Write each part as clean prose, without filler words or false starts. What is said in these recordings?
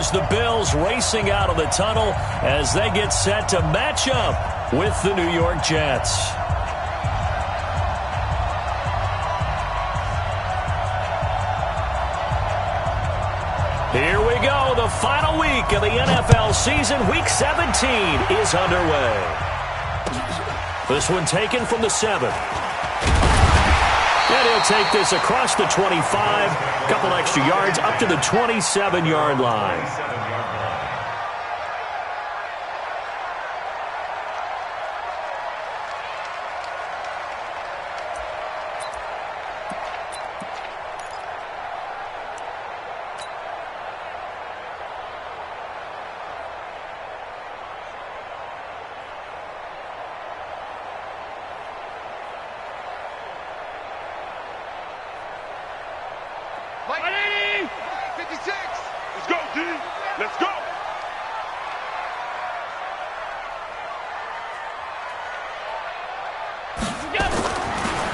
Here's the Bills racing out of the tunnel as they get set to match up with the New York Jets. Here we go. The final week of the NFL season. Week 17 is underway. This one taken from the 7. And he'll take this across the 25, a couple extra yards up to the 27-yard line.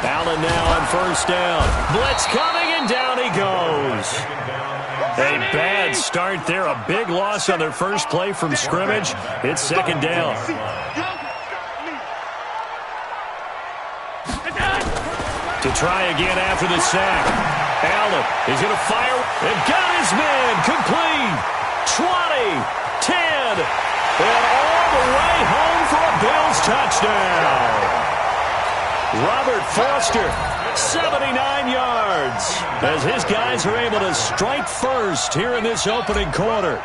Allen now on first down. Blitz coming, and down he goes. A bad start there. A big loss on their first play from scrimmage. It's second down. To try again after the sack. Allen is going to fire. And got his man. Complete. 20, 10, and all the way home for a Bills touchdown. Robert Foster, 79 yards, as his guys are able to strike first here in this opening quarter.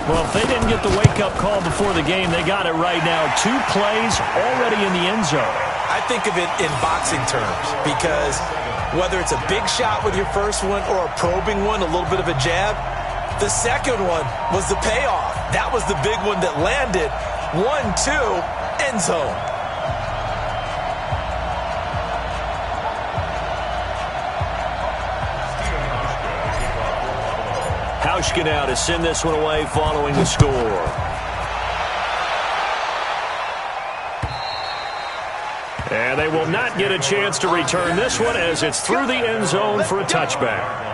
Well, if they didn't get the wake-up call before the game, they got it right now. 2 plays already in the end zone. I think of it in boxing terms because whether it's a big shot with your first one or a probing one, a little bit of a jab, the second one was the payoff. That was the big one that landed. 1-2, end zone. Hauschka now to send this one away following the score. And they will not get a chance to return this one as it's through the end zone for a touchback.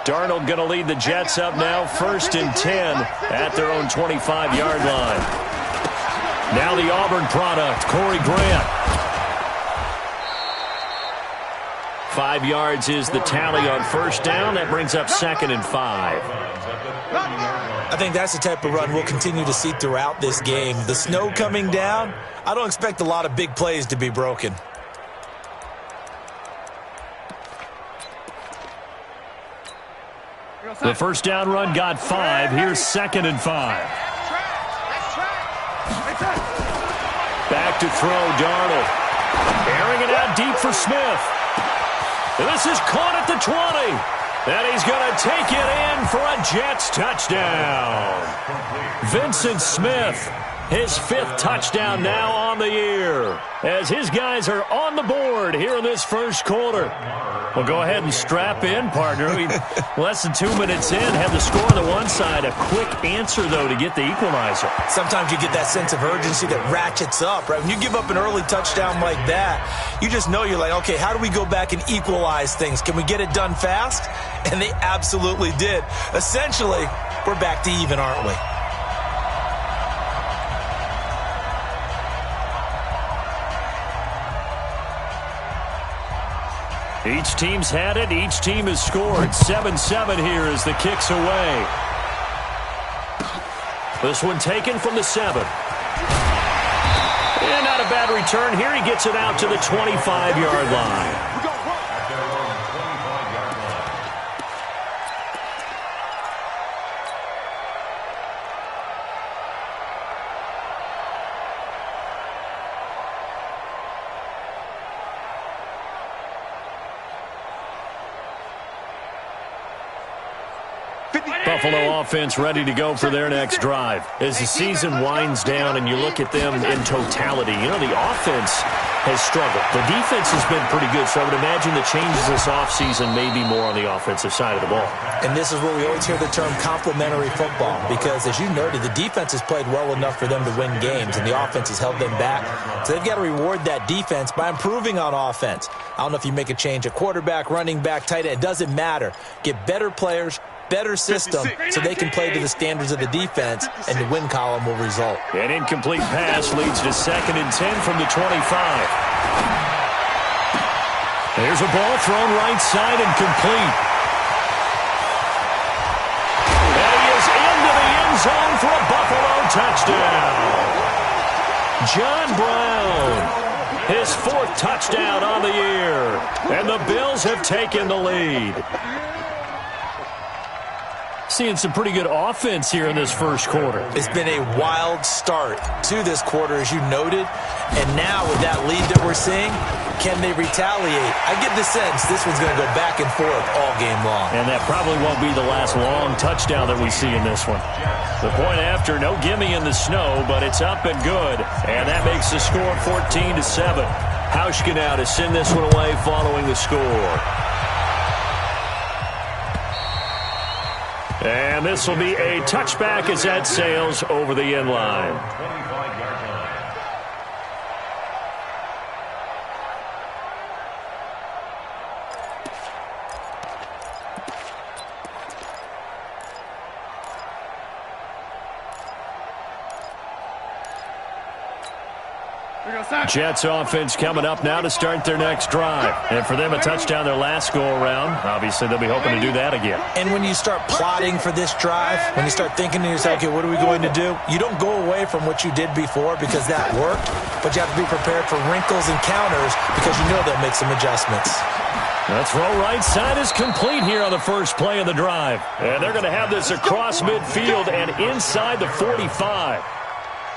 Darnold going to lead the Jets up now, 1st and 10 at their own 25-yard line. Now the Auburn product, Corey Grant. 5 yards is the tally on first down. That brings up 2nd and 5. I think that's the type of run we'll continue to see throughout this game. The snow coming down, I don't expect a lot of big plays to be broken. The first down run got 5. Here's 2nd and 5. Back to throw, Darnold. Airing it out deep for Smith. This is caught at the 20. And he's going to take it in for a Jets touchdown. Vincent Smith, his 5th touchdown now on the year, as his guys are on the board here in this first quarter. Well, go ahead and strap in, partner. Less than 2 minutes in, have the score on the one side. A quick answer, though, to get the equalizer. Sometimes you get that sense of urgency that ratchets up, right? When you give up an early touchdown like that, you just know you're like, okay, how do we go back and equalize things? Can we get it done fast? And they absolutely did. Essentially, we're back to even, aren't we? Each team's had it. Each team has scored. 7-7 here as the kick's away. This one taken from the 7. And not a bad return here. He gets it out to the 25-yard line. Buffalo offense ready to go for their next drive. As the season winds down and you look at them in totality, you know, the offense has struggled. The defense has been pretty good, so I would imagine the changes this offseason may be more on the offensive side of the ball. And this is where we always hear the term complementary football, because as you noted, the defense has played well enough for them to win games, and the offense has held them back. So they've got to reward that defense by improving on offense. I don't know if you make a change at quarterback, running back, tight end. It doesn't matter. Get better players, better system, so they can play to the standards of the defense, and the win column will result. An incomplete pass leads to 2nd and 10 from the 25. There's a ball thrown right side and complete. And he is into the end zone for a Buffalo touchdown. John Brown, his 4th touchdown on the year. And the Bills have taken the lead. Seeing some pretty good offense here in this first quarter. It's been a wild start to this quarter, as you noted. And now with that lead that we're seeing, can they retaliate? I get the sense this one's going to go back and forth all game long. And that probably won't be the last long touchdown that we see in this one. The point after, no gimme in the snow, but it's up and good. And that makes the score 14-7. Hauschka now to send this one away following the score. And this will be a touchback as that sails over the end line. Jets offense coming up now to start their next drive. And for them, a touchdown their last go-around. Obviously, they'll be hoping to do that again. And when you start plotting for this drive, when you start thinking to yourself, okay, what are we going to do? You don't go away from what you did before because that worked, but you have to be prepared for wrinkles and counters because you know they'll make some adjustments. That throw right side is complete here on the first play of the drive. And they're going to have this across midfield and inside the 45.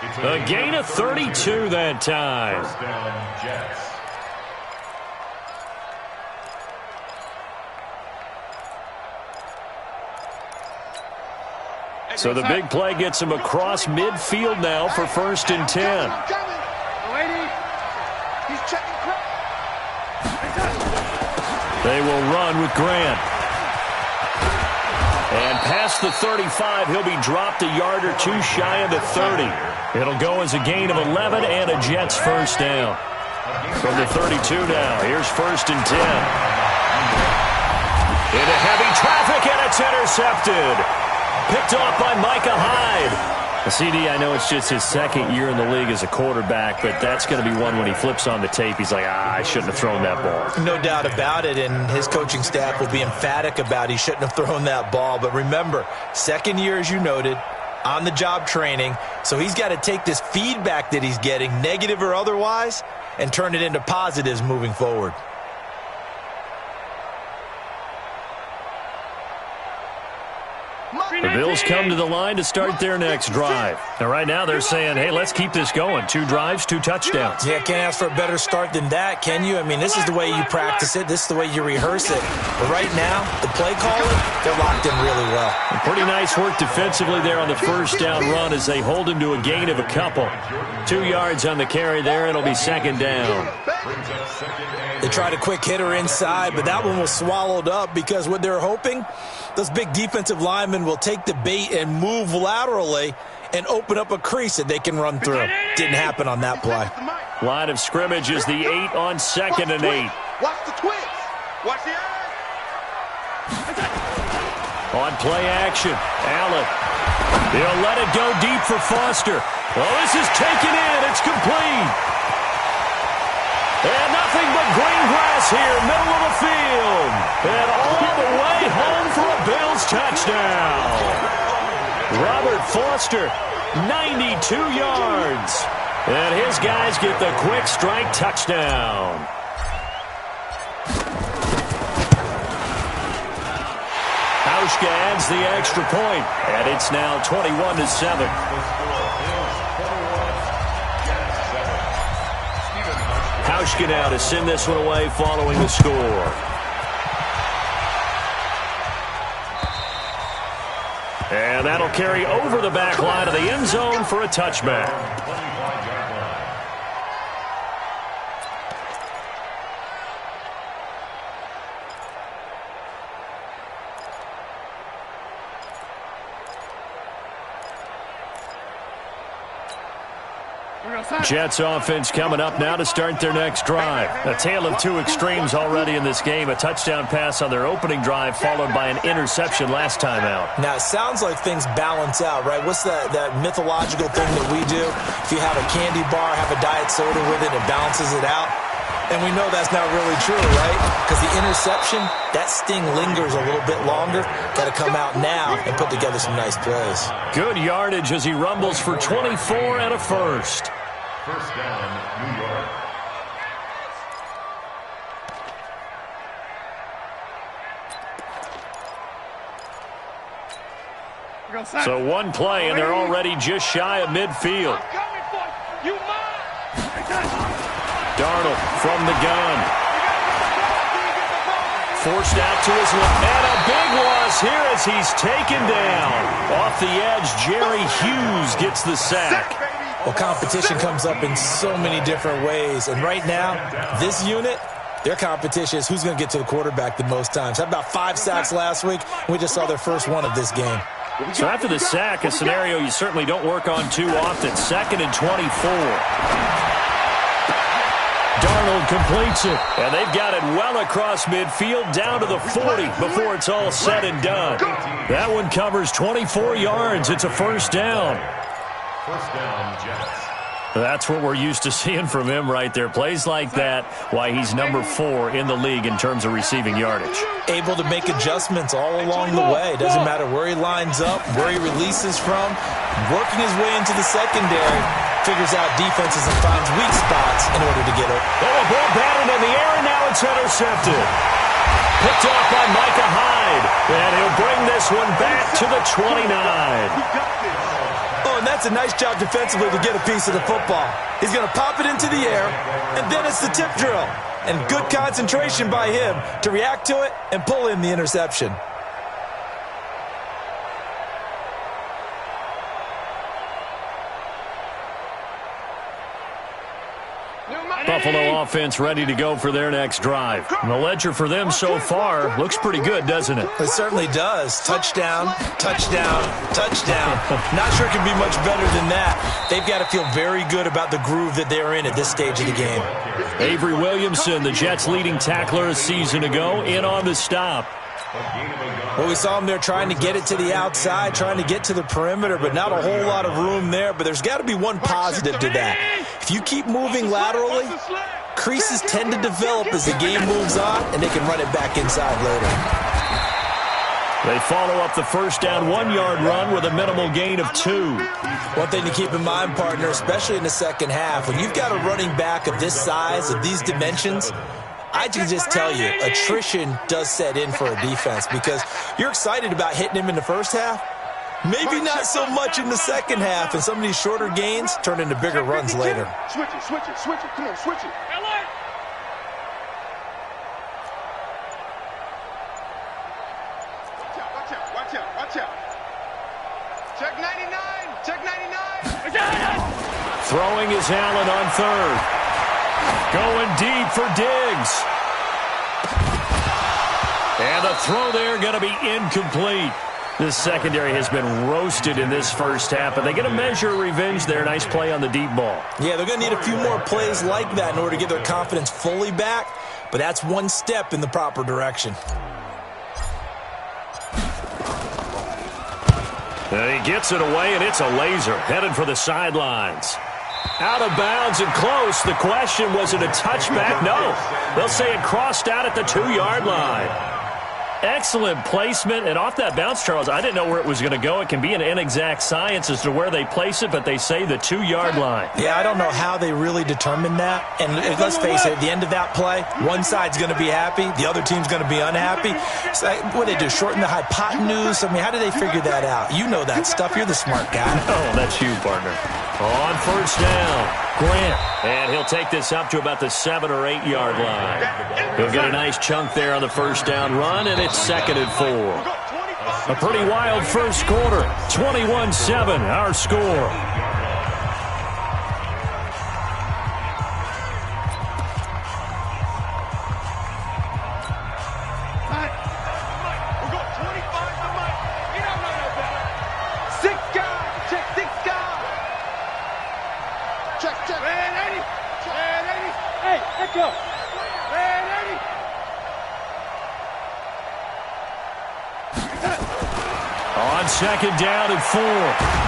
A gain of 32 that time. So the big play gets him across midfield now for 1st and 10. They will run with Grant. And past the 35, he'll be dropped a yard or two shy of the 30. It'll go as a gain of 11 and a Jets first down. From the 32 now, here's 1st and 10. Into heavy traffic, and it's intercepted. Picked off by Micah Hyde. CD, I know it's just his 2nd year in the league as a quarterback, but that's going to be one when he flips on the tape. He's like, I shouldn't have thrown that ball. No doubt about it, and his coaching staff will be emphatic about he shouldn't have thrown that ball. But remember, 2nd year, as you noted, on-the-job training, so he's got to take this feedback that he's getting, negative or otherwise, and turn it into positives moving forward. The Bills come to the line to start their next drive. And right now they're saying, hey, let's keep this going. 2 drives, 2 touchdowns. Yeah, can't ask for a better start than that, can you? I mean, this is the way you practice it. This is the way you rehearse it. But right now, the play calling, they're locked in really well. And pretty nice work defensively there on the first down run as they hold him to a gain of a couple. 2 yards on the carry there. It'll be 2nd down. They tried a quick hitter inside, but that one was swallowed up because what they're hoping, those big defensive linemen will take the bait and move laterally and open up a crease that they can run through. Didn't happen on that play. Line of scrimmage is the 8 on 2nd and 8. Watch the twist. Watch the eyes. On play action, Allen. He'll let it go deep for Foster. Well, this is taken in. It's complete. And nothing but green grass here, middle of the field. And all the way home for a Bills touchdown. Robert Foster, 92 yards. And his guys get the quick strike touchdown. Hauschka adds the extra point, and it's now 21-7. Hauschka now to send this one away following the score. And that'll carry over the back line of the end zone for a touchback. Jets offense coming up now to start their next drive. A tale of two extremes already in this game. A touchdown pass on their opening drive followed by an interception last time out. Now, it sounds like things balance out, right? What's that mythological thing that we do? If you have a candy bar, have a diet soda with it, it balances it out. And we know that's not really true, right? Because the interception, that sting lingers a little bit longer. Got to come out now and put together some nice plays. Good yardage as he rumbles for 24 and a first. First down, New York. So one play, and they're already just shy of midfield. Darnold from the gun. Forced out to his left. And a big loss here as he's taken down. Off the edge, Jerry Hughes gets the sack. Well, competition comes up in so many different ways. And right now, this unit, their competition is who's going to get to the quarterback the most times. Had about 5 sacks last week. We just saw their first one of this game. So after the sack, a scenario you certainly don't work on too often. 2nd and 24. Darnold completes it. And they've got it well across midfield down to the 40 before it's all said and done. That one covers 24 yards. It's a first down. First down, Jets. That's what we're used to seeing from him right there. Plays like that, why he's number 4 in the league in terms of receiving yardage. Able to make adjustments all along the way. Doesn't matter where he lines up, where he releases from. Working his way into the secondary. Figures out defenses and finds weak spots in order to get it. Oh, a ball batted in the air, and now it's intercepted. Picked off by Micah Hyde. And he'll bring this one back to the 29. Oh, and that's a nice job defensively to get a piece of the football. He's going to pop it into the air, and then it's the tip drill. And good concentration by him to react to it and pull in the interception. Buffalo offense ready to go for their next drive. And the ledger for them so far looks pretty good, doesn't it? It certainly does. Touchdown, touchdown, touchdown. Not sure it can be much better than that. They've got to feel very good about the groove that they're in at this stage of the game. Avery Williamson, the Jets' leading tackler a season ago, in on the stop. Well, we saw him there trying to get it to the outside, trying to get to the perimeter, but not a whole lot of room there. But there's got to be one positive to that. If you keep moving laterally, creases tend to develop as the game moves on, and they can run it back inside later. They follow up the first down 1-yard run with a minimal gain of 2. One thing to keep in mind, partner, especially in the second half, when you've got a running back of this size, of these dimensions, I can just tell you, attrition does set in for a defense because you're excited about hitting him in the first half. Maybe not so much in the second half, and some of these shorter gains turn into bigger runs later. Switch it, switch it, switch it. Come on, switch it. Watch out, watch out, watch out. Check 99, check 99. Throwing is Allen on 3rd. Going deep for Diggs. And the throw there going to be incomplete. This secondary has been roasted in this first half, but they get a measure of revenge there. Nice play on the deep ball. Yeah, they're going to need a few more plays like that in order to get their confidence fully back, but that's one step in the proper direction. And he gets it away, and it's a laser headed for the sidelines. Out of bounds and close. The question, was it a touchback? No. They'll say it crossed out at the 2-yard line. Excellent placement. And off that bounce, Charles, I didn't know where it was going to go. It can be an inexact science as to where they place it, but they say the 2-yard line. Yeah, I don't know how they really determined that. And let's face it, at the end of that play, one side's going to be happy, the other team's going to be unhappy. So what do they do, shorten the hypotenuse? I mean, how do they figure that out? You know that stuff. You're the smart guy. Oh, that's you, partner. On first down, Grant. And he'll take this up to about the 7- or 8-yard line. He'll get a nice chunk there on the first down run, and it's 2nd and 4. A pretty wild first quarter. 21-7, our score. On second down and 4,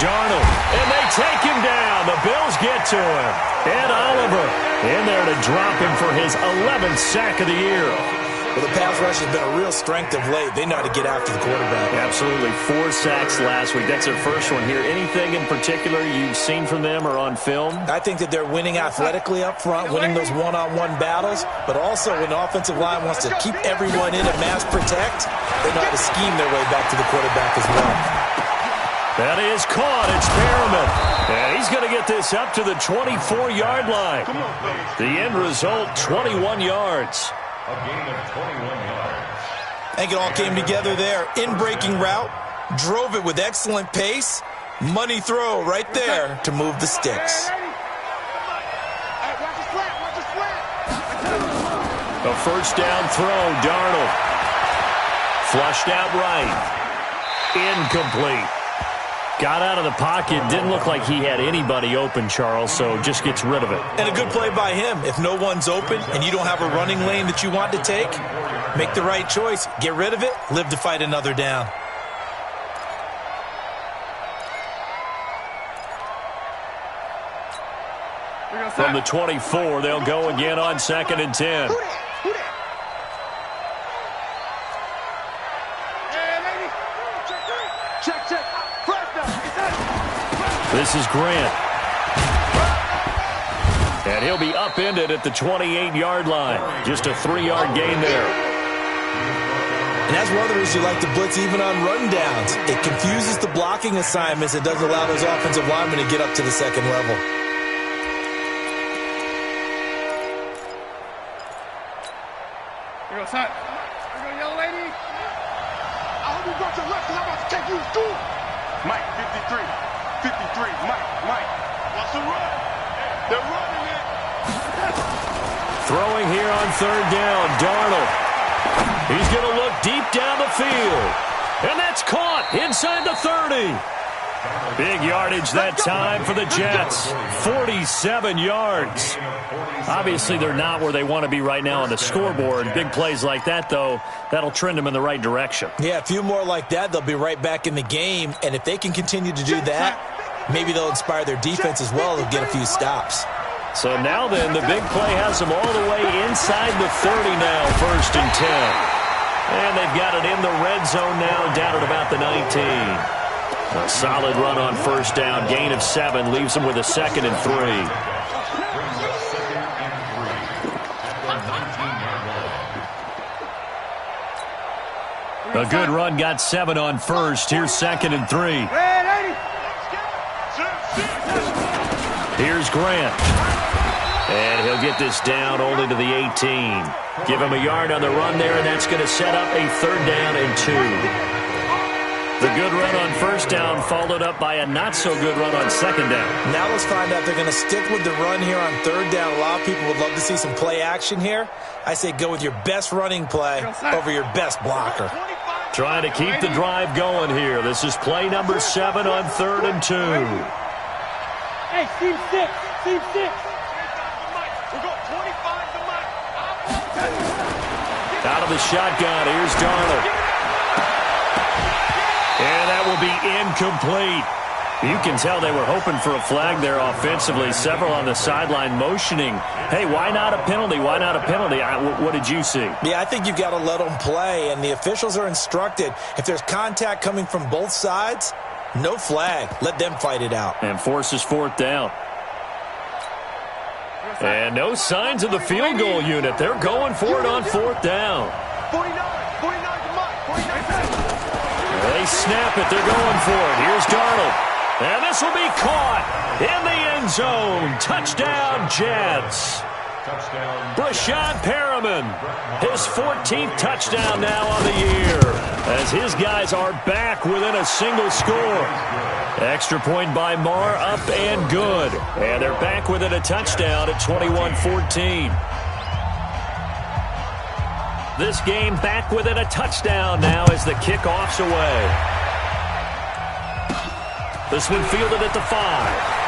Darnold, and they take him down. The Bills get to him. Ed Oliver in there to drop him for his 11th sack of the year. Well, the pass rush has been a real strength of late. They know how to get after the quarterback. Absolutely. 4 sacks last week. That's their first one here. Anything in particular you've seen from them or on film? I think that they're winning athletically up front, winning those one-on-one battles, but also when the offensive line wants to keep everyone in and mass protect, they know how to scheme their way back to the quarterback as well. That is caught. It's Perriman. And he's going to get this up to the 24-yard line. The end result, 21 yards. A gain of 21 yards. I think it all came together there. In-breaking route, drove it with excellent pace. Money throw right there to move the sticks. A first down throw, Darnold. Flushed out right. Incomplete. Got out of the pocket. Didn't look like he had anybody open, Charles, so just gets rid of it. And a good play by him. If no one's open and you don't have a running lane that you want to take, make the right choice. Get rid of it. Live to fight another down. From the 24, they'll go again on second and 10. This is Grant. And he'll be upended at the 28-yard line. Just a 3-yard gain there. And that's one of the reasons you like to blitz even on rundowns. It confuses the blocking assignments. It doesn't allow those offensive linemen to get up to the second level. Here goes Hunt. Here goes yellow lady. I hope you brought your left because I'm about to take you to school. Mike, 53. 53. Mike. What's the run? They're running it. Throwing here on third down, Darnold. He's going to look deep down the field. And that's caught inside the 30. Big yardage that time for the Jets. 47 yards. Obviously, they're not where they want to be right now on the scoreboard. Big plays like that, though, that'll trend them in the right direction. Yeah, a few more like that, they'll be right back in the game. And if they can continue to do that, maybe they'll inspire their defense as well. They'll get a few stops. So now then, the big play has them all the way inside the 30 now, first and 10. And they've got it in the red zone now, down at about the 19. A solid run on first down, gain of 7, leaves them with a second and 3. A good run, got 7 on first. Here's second and 3. Here's Grant. And he'll get this down only to the 18. Give him a yard on the run there, and that's going to set up a third down and 2. The good run on first down followed up by a not-so-good run on second down. Now let's find out if they're going to stick with the run here on third down. A lot of people would love to see some play action here. I say go with your best running play over your best blocker. Trying to keep the drive going here. This is play number 7 on third and 2. Hey, Steve 6. Out of the shotgun, here's Darnold. And that will be incomplete. You can tell they were hoping for a flag there offensively. Several on the sideline motioning. Hey, why not a penalty? Why not a penalty? What did you see? Yeah, I think you've got to let them play, and the officials are instructed. If there's contact coming from both sides, no flag. Let them fight it out. And forces fourth down. And no signs of the field goal unit. They're going for it on fourth down. 49 to Mike. They snap it. They're going for it. Here's Darnold. And this will be caught in the end zone. Touchdown, Jets. Brashad Perriman, his 14th touchdown now on the year, as his guys are back within a single score. Extra point by Marr, up and good. And they're back within a touchdown at 21-14. This game back within a touchdown now as the kickoff's away. This one fielded at the 5.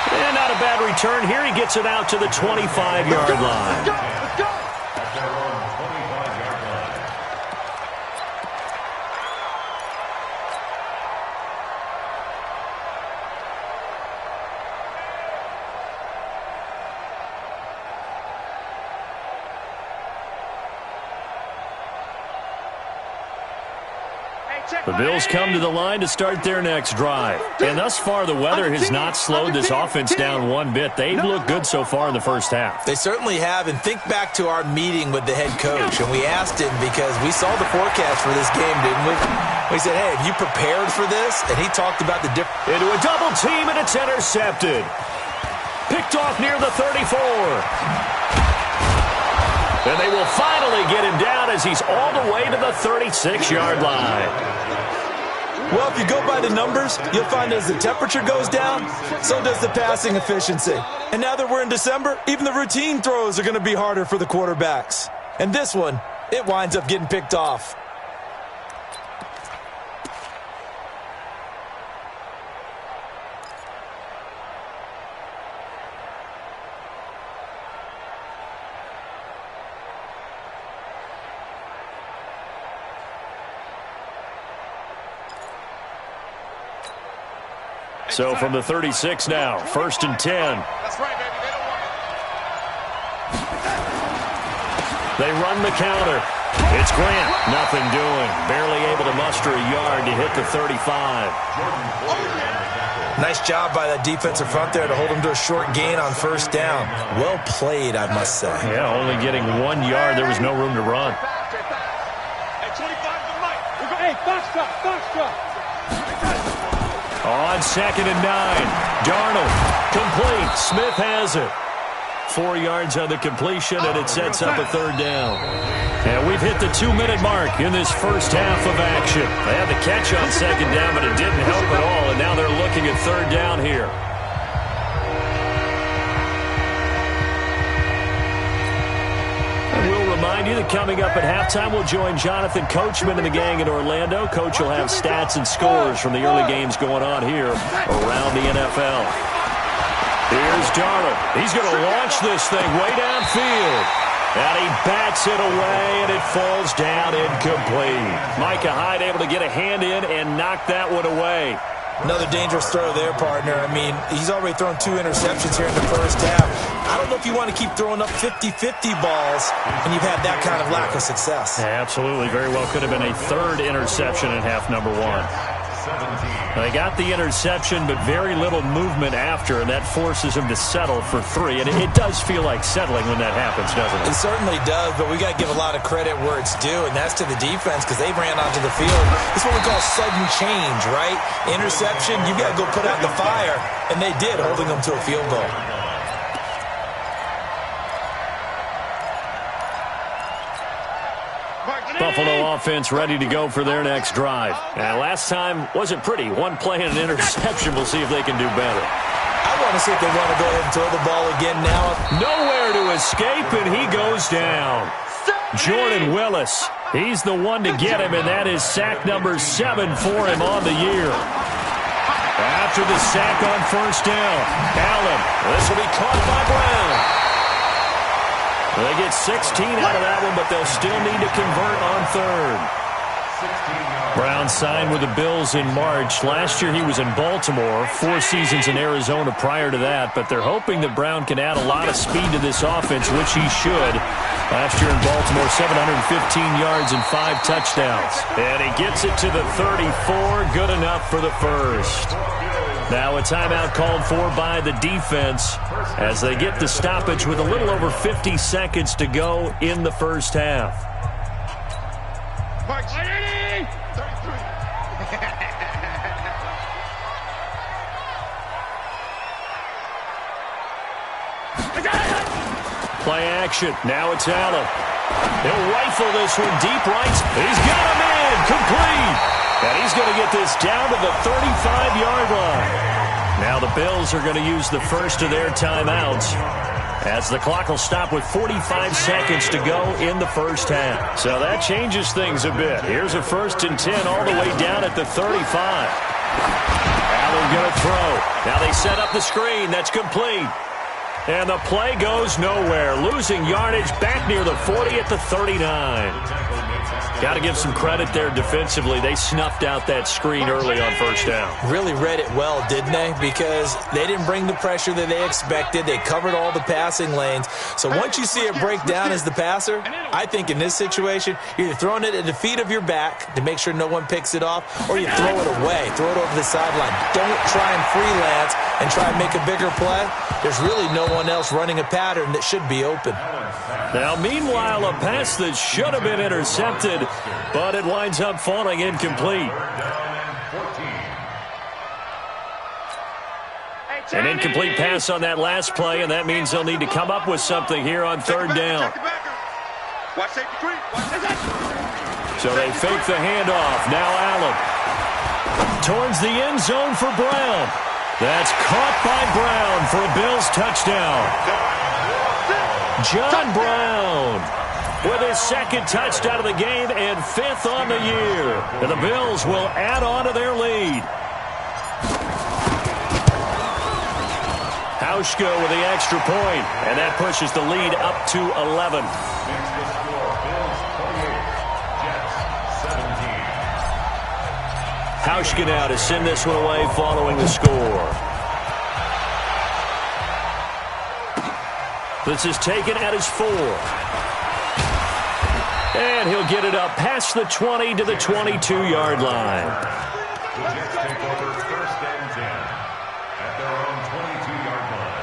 And not a bad return here. He gets it out to the 25-yard line. Let's go. The Bills come to the line to start their next drive. And thus far, the weather has not slowed this offense down one bit. They've looked good so far in the first half. They certainly have. And think back to our meeting with the head coach. And we asked him because we saw the forecast for this game, didn't we? We said, hey, have you prepared for this? And he talked about the difference. Into a double team, and it's intercepted. Picked off near the 34. And they will finally get him down as he's all the way to the 36-yard line. Well, if you go by the numbers, you'll find as the temperature goes down, so does the passing efficiency. And now that we're in December, even the routine throws are going to be harder for the quarterbacks. And this one, it winds up getting picked off. So from the 36 now, 1st and 10. That's right, baby. They don't want it. They run the counter. It's Grant. Nothing doing. Barely able to muster a yard to hit the 35. Nice job by that defensive front there to hold him to a short gain on 1st down. Well played, I must say. Yeah, only getting 1 yard. There was no room to run. Hey, 25 to Mike. Hey, foxtrot. On 2nd and 9. Darnold. Complete. Smith has it. 4 yards on the completion, and it sets up a 3rd down. And we've hit the 2-minute mark in this first half of action. They had the catch on 2nd down, but it didn't help at all, and now they're looking at 3rd down here. And we'll remind you that coming up at halftime, we'll join Jonathan Coachman and the gang in Orlando. Coach will have stats and scores from the early games going on here around the NFL. Here's Darnold. He's going to launch this thing way downfield. And he bats it away, and it falls down incomplete. Micah Hyde able to get a hand in and knock that one away. Another dangerous throw there, partner. I mean, he's already thrown 2 interceptions here in the first half. I don't know if you want to keep throwing up 50-50 balls and you've had that kind of lack of success. Yeah, absolutely. Very well could have been a 3rd interception in half number 1. They got the interception, but very little movement after, and that forces him to settle for 3. And it does feel like settling when that happens, doesn't it? It certainly does, but we got to give a lot of credit where it's due, and that's to the defense because they ran onto the field. It's what we call sudden change, right? Interception, you got to go put out the fire, and they did, holding them to a field goal. Buffalo offense ready to go for their next drive. And last time wasn't pretty. 1 play and an interception. We'll see if they can do better. I want to see if they want to go ahead and throw the ball again now. Nowhere to escape, and he goes down. Jordan Willis. He's the one to get him, and that is sack number 7 for him on the year. After the sack on 1st down, Allen. This will be caught by Brown. They get 16 out of that one, but they'll still need to convert on 3rd. Brown signed with the Bills in March. Last year he was in Baltimore, 4 seasons in Arizona prior to that, but they're hoping that Brown can add a lot of speed to this offense, which he should. Last year in Baltimore, 715 yards and 5 touchdowns. And he gets it to the 34, good enough for the 1st. Now a timeout called for by the defense as they get the stoppage with a little over 50 seconds to go in the first half. Mark, 33. Play action. Now it's Allen. He'll rifle this one deep right. He's got him in. Complete. And he's going to get this down to the 35-yard line. Now the Bills are going to use the first of their timeouts, as the clock will stop with 45 seconds to go in the first half. So that changes things a bit. Here's a 1st and 10 all the way down at the 35. Allen going to throw. Now they set up the screen. That's complete. And the play goes nowhere. Losing yardage back near the 40 at the 39. Got to give some credit there defensively. They snuffed out that screen early on first down. Really read it well, didn't they? Because they didn't bring the pressure that they expected. They covered all the passing lanes. So once you see it break down as the passer, I think in this situation, you're either throwing it at the feet of your back to make sure no one picks it off, or you throw it away, throw it over the sideline. Don't try and freelance and try and make a bigger play. There's really no one else running a pattern that should be open. Now, meanwhile, a pass that should have been intercepted, but it winds up falling incomplete. An incomplete pass on that last play, and that means they'll need to come up with something here on 3rd down. So they fake the handoff. Now Allen towards the end zone for Brown. That's caught by Brown for a Bills touchdown. John Brown with his 2nd touchdown of the game and 5th on the year. And the Bills will add on to their lead. Hauschka with the extra point, and that pushes the lead up to 11. Hauschka now to send this one away following the score. This is taken at his 4. And he'll get it up past the 20 to the 22-yard line. The Jets take over 1st and 10 at their own 22-yard line.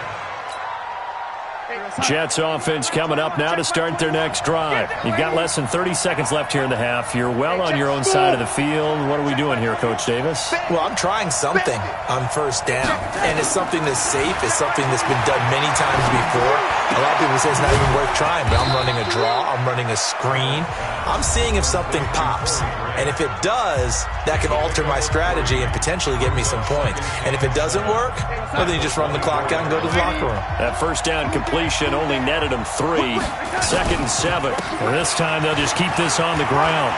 Jets offense coming up now to start their next drive. You've got less than 30 seconds left here in the half. You're well on your own side of the field. What are we doing here, Coach Davis? Well, I'm trying something on 1st down, and it's something that's safe. It's something that's been done many times before. A lot of people say it's not even worth trying, but I'm running a draw. I'm running a screen. I'm seeing if something pops, and if it does, that can alter my strategy and potentially get me some points. And if it doesn't work, well, then you just run the clock out and go to the locker room. That 1st down completion only netted him 3. 2nd and 7. And this time they'll just keep this on the ground.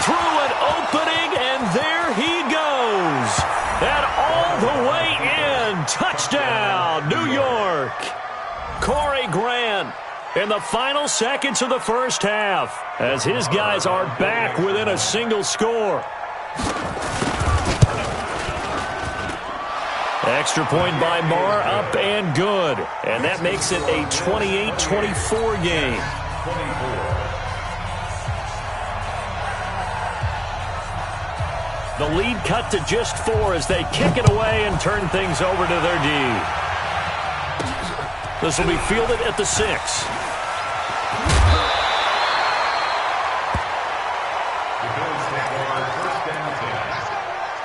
Through an opening, and there he goes. And all the way in. Touchdown, New York. Corey Grant in the final seconds of the first half, as his guys are back within a single score. Extra point by Marr, up and good. And that makes it a 28-24 game. The lead cut to just 4 as they kick it away and turn things over to their D. This will be fielded at the 6. The Bills take over 1st and 10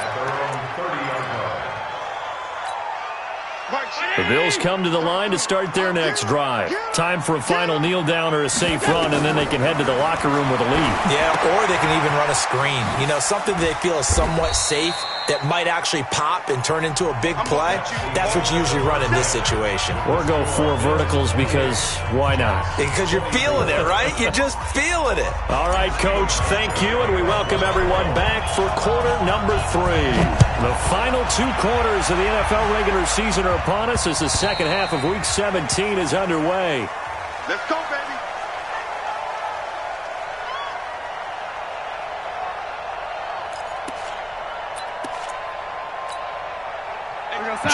at their own 30-yard line. The Bills come to the line to start their next drive. Time for a final kneel down or a safe run, and then they can head to the locker room with a lead. Yeah, or they can even run a screen. You know, something they feel is somewhat safe that might actually pop and turn into a big play. That's what you usually run in this situation. Or go 4 verticals, because why not? Because you're feeling it, right? You're just feeling it. All right, Coach, thank you, and we welcome everyone back for quarter number 3. The final 2 quarters of the NFL regular season are upon us as the second half of Week 17 is underway. Let's go, baby.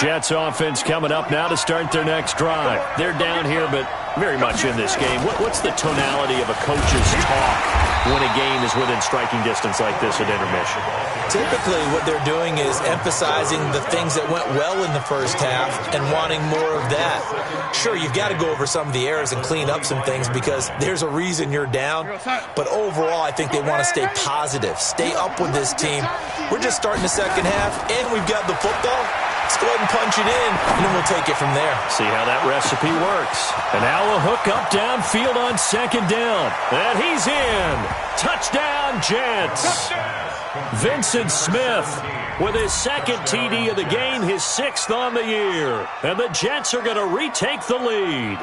Jets offense coming up now to start their next drive. They're down here, but very much in this game. What's the tonality of a coach's talk when a game is within striking distance like this at intermission? Typically, what they're doing is emphasizing the things that went well in the first half and wanting more of that. Sure, you've got to go over some of the errors and clean up some things because there's a reason you're down. But overall, I think they want to stay positive, stay up with this team. We're just starting the second half, and we've got the football. Let's go ahead and punch it in, and then we'll take it from there. See how that recipe works. And now a hook up downfield on second down. And he's in. Touchdown, Jets. Vincent Smith with his second TD of the game, his 6th on the year. And the Jets are going to retake the lead.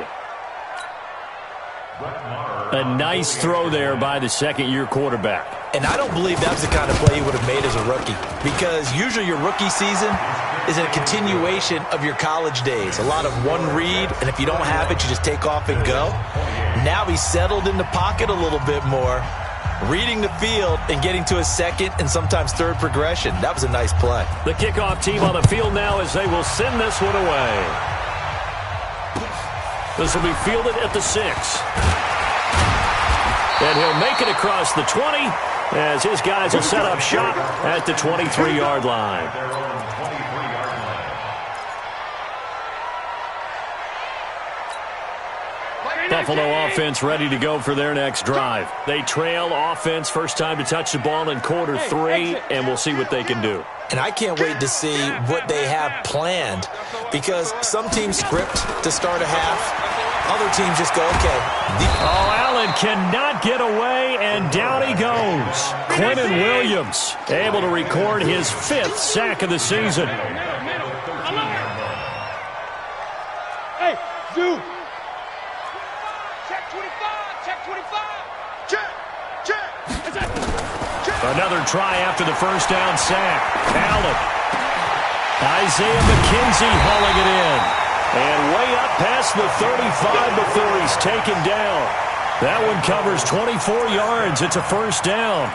A nice throw there by the second-year quarterback. And I don't believe that was the kind of play he would have made as a rookie, because usually your rookie season is a continuation of your college days. A lot of one read, and if you don't have it, you just take off and go. Now he's settled in the pocket a little bit more, reading the field and getting to a second and sometimes third progression. That was a nice play. The kickoff team on the field now as they will send this one away. This will be fielded at the 6. And he'll make it across the 20 as his guys will set up shop at the 23-yard line. Buffalo offense ready to go for their next drive. They trail offense, first time to touch the ball in quarter 3, and we'll see what they can do. And I can't wait to see what they have planned, because some teams script to start a half. Other teams just go, okay. Allen cannot get away, and down he goes. Quentin Williams able to record his 5th sack of the season. Hey, Zoo. Check 25, check 25. Check, check. Another try after the first down sack. Allen. Isaiah McKenzie hauling it in. And way up past the 35 before he's taken down. That one covers 24 yards. It's a first down.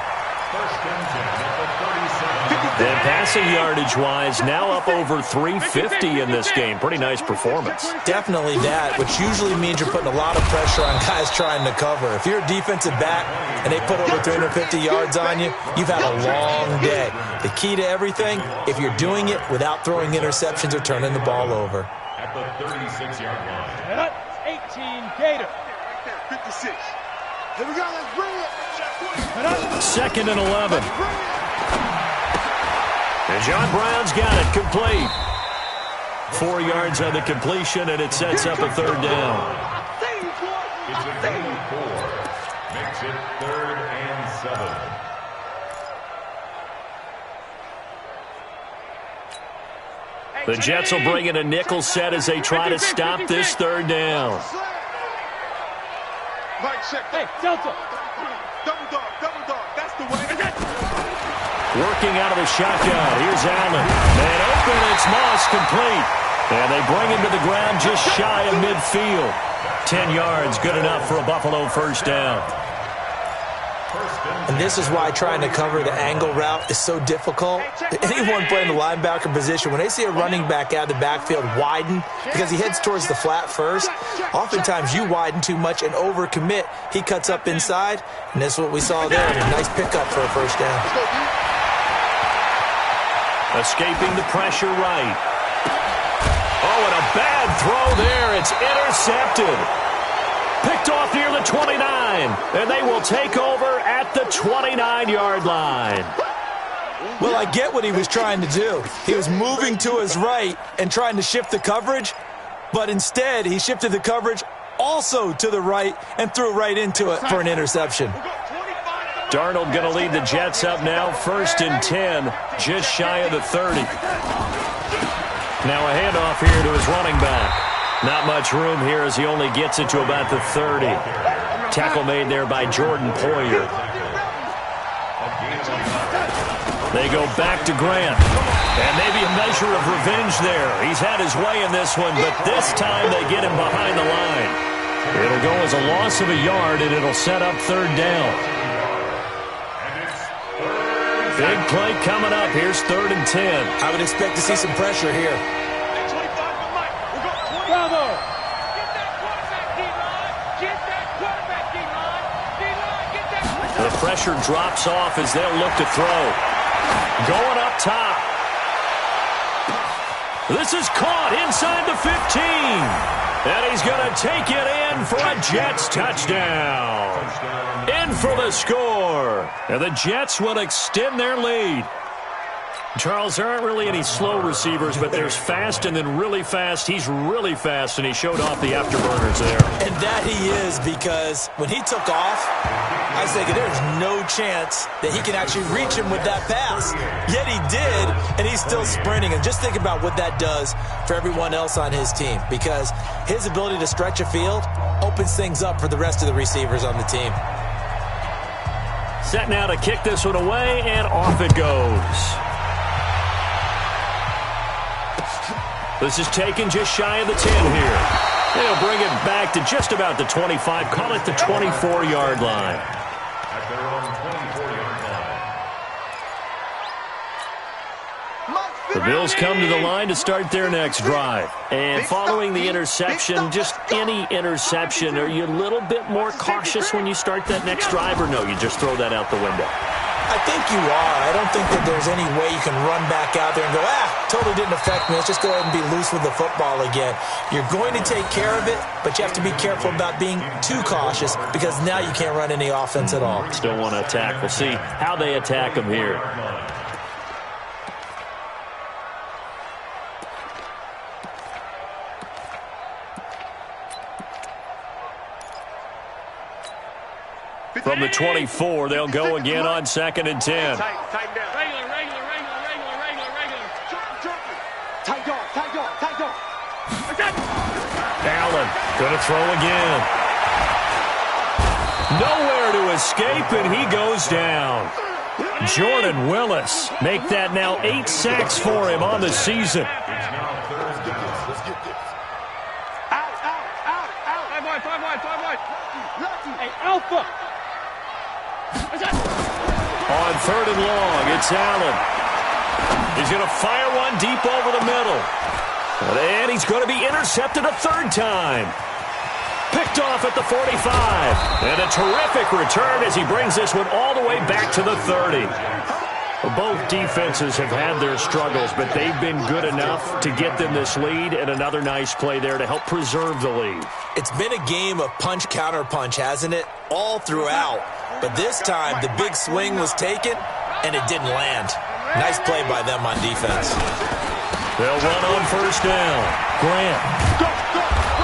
And passing yardage-wise, now up over 350 in this game. Pretty nice performance. Definitely that, which usually means you're putting a lot of pressure on guys trying to cover. If you're a defensive back and they put over 350 yards on you, you've had a long day. The key to everything, if you're doing it without throwing interceptions or turning the ball over. At the 36-yard line. 18 Gator. 56. Here we go, let's bring it. 2nd and 11. And John Brown's got it complete. 4 yards on the completion, and it sets up a third down. It's a gain of 4. Makes it 3rd and 7. The Jets will bring in a nickel set as they try to stop this third down. Hey, Delta. Double dog. That's the way. Working out of the shotgun. Here's Allen. Man open. It's Moss complete. And they bring him to the ground just shy of midfield. 10 yards, good enough for a Buffalo first down. And this is why trying to cover the angle route is so difficult. Anyone playing the linebacker position, when they see a running back out of the backfield widen because he heads towards the flat first, oftentimes you widen too much and overcommit. He cuts up inside, and that's what we saw there. A nice pickup for a first down. Escaping the pressure right. Oh, and a bad throw there. It's intercepted. Picked off near the 29, and they will take over at the 29-yard line. Well, I get what he was trying to do. He was moving to his right and trying to shift the coverage, but instead he shifted the coverage also to the right and threw right into it for an interception. Darnold going to lead the Jets up now, 1st and 10, just shy of the 30. Now a handoff here to his running back. Not much room here as he only gets it to about the 30. Tackle made there by Jordan Poyer. They go back to Grant. And maybe a measure of revenge there. He's had his way in this one, but this time they get him behind the line. It'll go as a loss of a yard, and it'll set up third down. Big play coming up. Here's 3rd and 10. I would expect to see some pressure here. Bravo. The pressure drops off as they'll look to throw. Going up top. This is caught inside the 15. And he's going to take it in for a Jets touchdown. In for the score. And the Jets will extend their lead. Charles, there aren't really any slow receivers, but there's fast and then really fast. He's really fast, and he showed off the afterburners there. And that he is, because when he took off, I was thinking there's no chance that he can actually reach him with that pass. Yet he did, and he's still sprinting. And just think about what that does for everyone else on his team, because his ability to stretch a field opens things up for the rest of the receivers on the team. Set now to kick this one away, and off it goes. This is taken just shy of the 10 here. They'll bring it back to just about the 25. Call it the 24-yard line. At their own 24-yard line. The Bills come to the line to start their next drive. And following the interception, just any interception, are you a little bit more cautious when you start that next drive, or no, you just throw that out the window? I think you are. I don't think that there's any way you can run back out there and go, totally didn't affect me. Let's just go ahead and be loose with the football again. You're going to take care of it, but you have to be careful about being too cautious, because now you can't run any offense at all. Still want to attack. We'll see how they attack them here. From the 24, they'll go again on 2nd and 10. Regular. Tight dog. Allen going to throw again. Nowhere to escape, and he goes down. Jordan Willis make that now 8 sacks for him on the season. Out. 5 wide. Hey, Alpha. On 3rd and long, it's Allen. He's going to fire one deep over the middle. And he's going to be intercepted a 3rd time. Picked off at the 45. And a terrific return as he brings this one all the way back to the 30. Both defenses have had their struggles, but they've been good enough to get them this lead, and another nice play there to help preserve the lead. It's been a game of punch-counter-punch, hasn't it? All throughout. But this time, the big swing was taken, and it didn't land. Nice play by them on defense. They'll run on 1st down. Grant.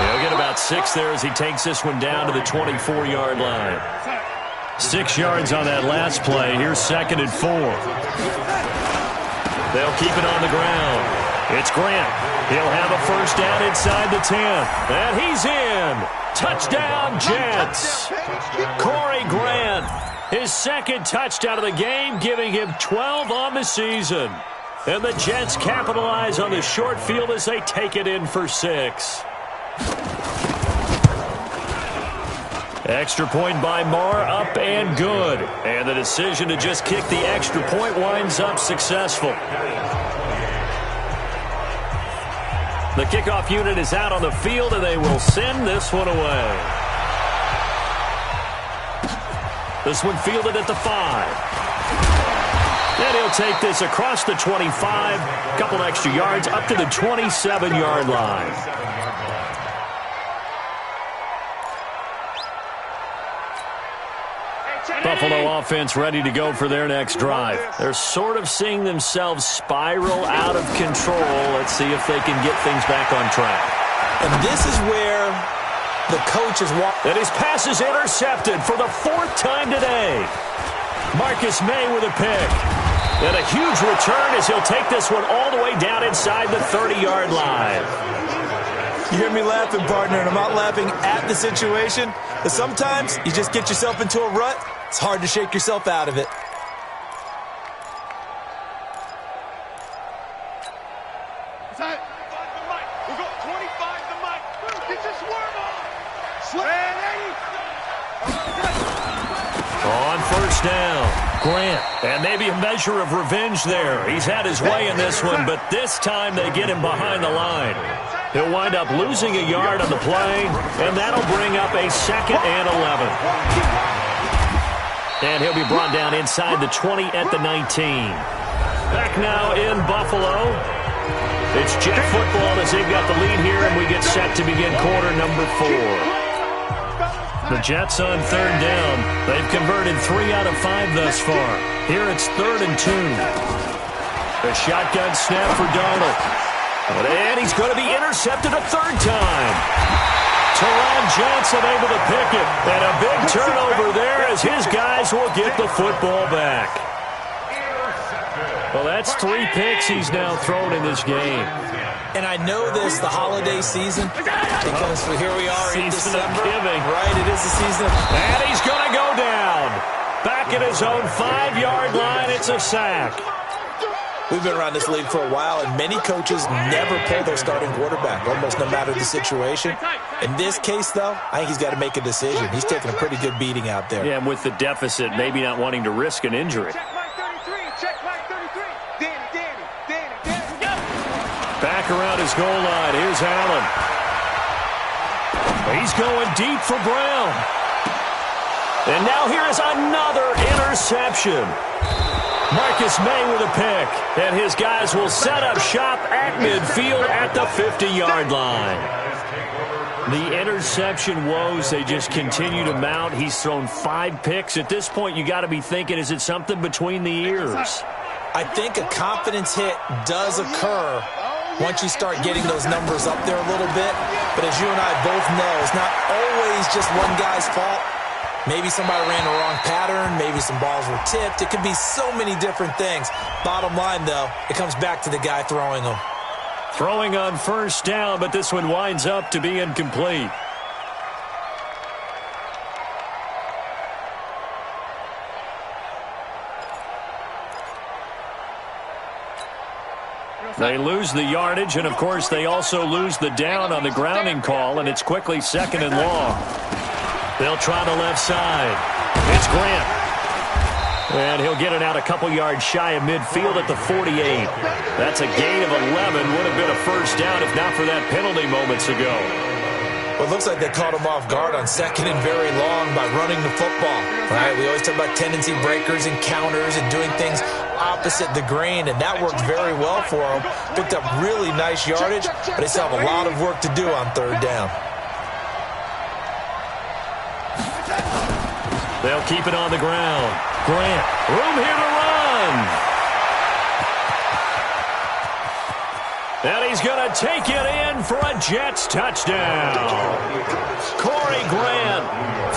He'll get about 6 there as he takes this one down to the 24-yard line. 6 yards on that last play. Here's 2nd and 4. They'll keep it on the ground. It's Grant. He'll have a 1st down inside the 10. And he's in. Touchdown, Jets. Corey Grant, his 2nd touchdown of the game, giving him 12 on the season. And the Jets capitalize on the short field as they take it in for 6. Extra point by Marr, up and good. And the decision to just kick the extra point winds up successful. The kickoff unit is out on the field, and they will send this one away. This one fielded at the 5. And he'll take this across the 25, a couple extra yards up to the 27-yard line. Buffalo offense ready to go for their next drive. They're sort of seeing themselves spiral out of control. Let's see if they can get things back on track. And this is where the coach is walking. And his pass is intercepted for the 4th time today. Marcus May with a pick. And a huge return as he'll take this one all the way down inside the 30-yard line. You hear me laughing, partner, and I'm not laughing at the situation. But sometimes you just get yourself into a rut. It's hard to shake yourself out of it. On 1st down, Grant. And maybe a measure of revenge there. He's had his way in this one, but this time they get him behind the line. He'll wind up losing a yard on the play, and that'll bring up a 2nd and 11. And he'll be brought down inside the 20 at the 19. Back now in Buffalo. It's Jet football as they've got the lead here, and we get set to begin quarter number 4. The Jets on 3rd down. They've converted 3 out of 5 thus far. Here it's 3rd and 2. A shotgun snap for Darnold. And he's going to be intercepted a third time. Teron Johnson able to pick it. And a big turnover there as his guys will get the football back. Well, that's 3 picks he's now thrown in this game. And I know this, the holiday season, because here we are in December. Right, it is the season. And he's going to go down. Back at his own 5-yard line, it's a sack. We've been around this league for a while, and many coaches never pull their starting quarterback, almost no matter the situation. In this case, though, I think he's got to make a decision. He's taking a pretty good beating out there. Yeah, and with the deficit, maybe not wanting to risk an injury. Back around his goal line. Here's Allen. He's going deep for Brown. And now here's another interception. Marcus May with a pick. And his guys will set up shop at midfield at the 50-yard line. The interception woes, they just continue to mount. He's thrown 5 picks. At this point, you got to be thinking, is it something between the ears? I think a confidence hit does occur once you start getting those numbers up there a little bit. But as you and I both know, it's not always just one guy's fault. Maybe somebody ran the wrong pattern. Maybe some balls were tipped. It could be so many different things. Bottom line, though, it comes back to the guy throwing them. Throwing on first down, but this one winds up to be incomplete. They lose the yardage, and, of course, they also lose the down on the grounding call, and it's quickly 2nd and long. They'll try the left side. It's Grant. And he'll get it out a couple yards shy of midfield at the 48. That's a gain of 11. Would have been a first down if not for that penalty moments ago. Well, it looks like they caught him off guard on 2nd and very long by running the football. Right? We always talk about tendency breakers and counters and doing things opposite the grain, and that worked very well for them. Picked up really nice yardage, but they still have a lot of work to do on 3rd down. They'll keep it on the ground. Grant, room here to run. And he's going to take it in for a Jets touchdown. Corey Grant,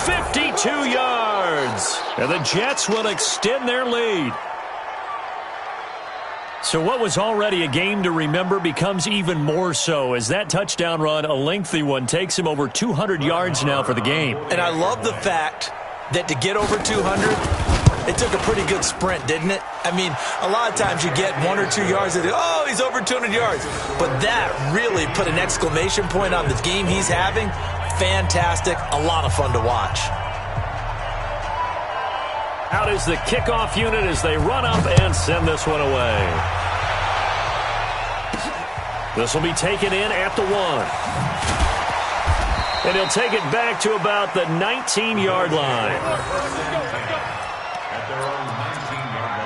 52 yards. And the Jets will extend their lead. So what was already a game to remember becomes even more so as that touchdown run, a lengthy one, takes him over 200 yards now for the game. And I love the fact that to get over 200, it took a pretty good sprint, didn't it? I mean, a lot of times you get 1 or 2 yards and, oh, he's over 200 yards. But that really put an exclamation point on the game he's having. Fantastic. A lot of fun to watch. Out is the kickoff unit as they run up and send this one away. This will be taken in at the 1. And he'll take it back to about the 19-yard line. At their own 19-yard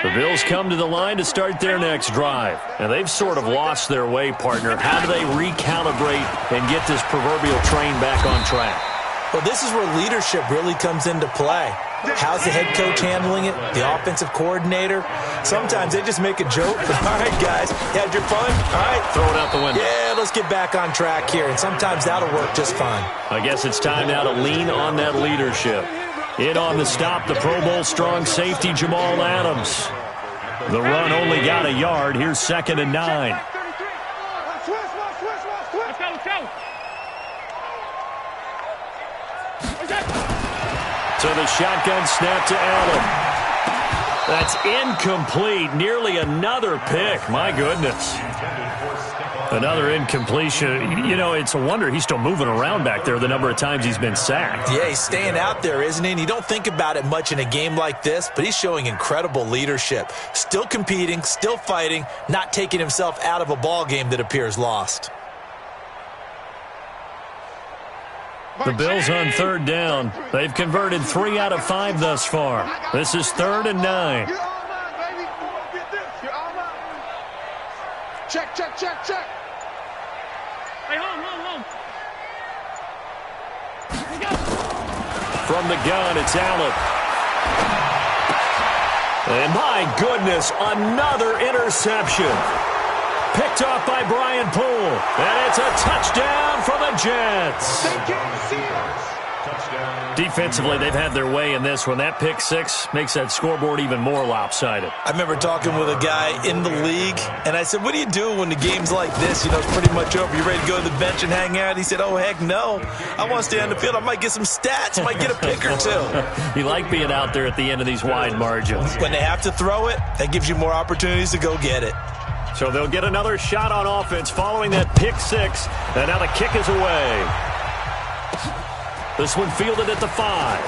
line. The Bills come to the line to start their next drive. And they've sort of lost their way, partner. How do they recalibrate and get this proverbial train back on track? Well, this is where leadership really comes into play. How's the head coach handling it? The offensive coordinator? Sometimes they just make a joke. All right, guys, you had your fun? All right. Throw it out the window. Yeah, let's get back on track here. And sometimes that'll work just fine. I guess it's time now to lean on that leadership. In on the stop, the Pro Bowl strong safety, Jamal Adams. The run only got a yard. Here's 2nd and 9. So the shotgun snap to Allen. That's incomplete. Nearly another pick. My goodness. Another incompletion. You know, it's a wonder he's still moving around back there the number of times he's been sacked. Yeah, he's staying out there, isn't he? And you don't think about it much in a game like this, but he's showing incredible leadership. Still competing, still fighting, not taking himself out of a ball game that appears lost. The Bills on 3rd down. They've converted 3 out of 5 thus far. This is 3rd and 9. You're all mine, baby. You won't get this. You're all mine. Check, check, check, check. Hey, home. Here we go. From the gun, it's Allen. And my goodness, another interception. Picked off by Brian Poole. And it's a touchdown for the Jets. They can't see us. Defensively, they've had their way in this one. That pick six makes that scoreboard even more lopsided. I remember talking with a guy in the league, and I said, what do you do when the game's like this? You know, it's pretty much over. You ready to go to the bench and hang out? He said, oh, heck no. I want to stay on the field. I might get some stats. I might get a pick or two. You like being out there at the end of these wide margins. When they have to throw it, that gives you more opportunities to go get it. So they'll get another shot on offense following that pick six. And now the kick is away. This one fielded at the 5.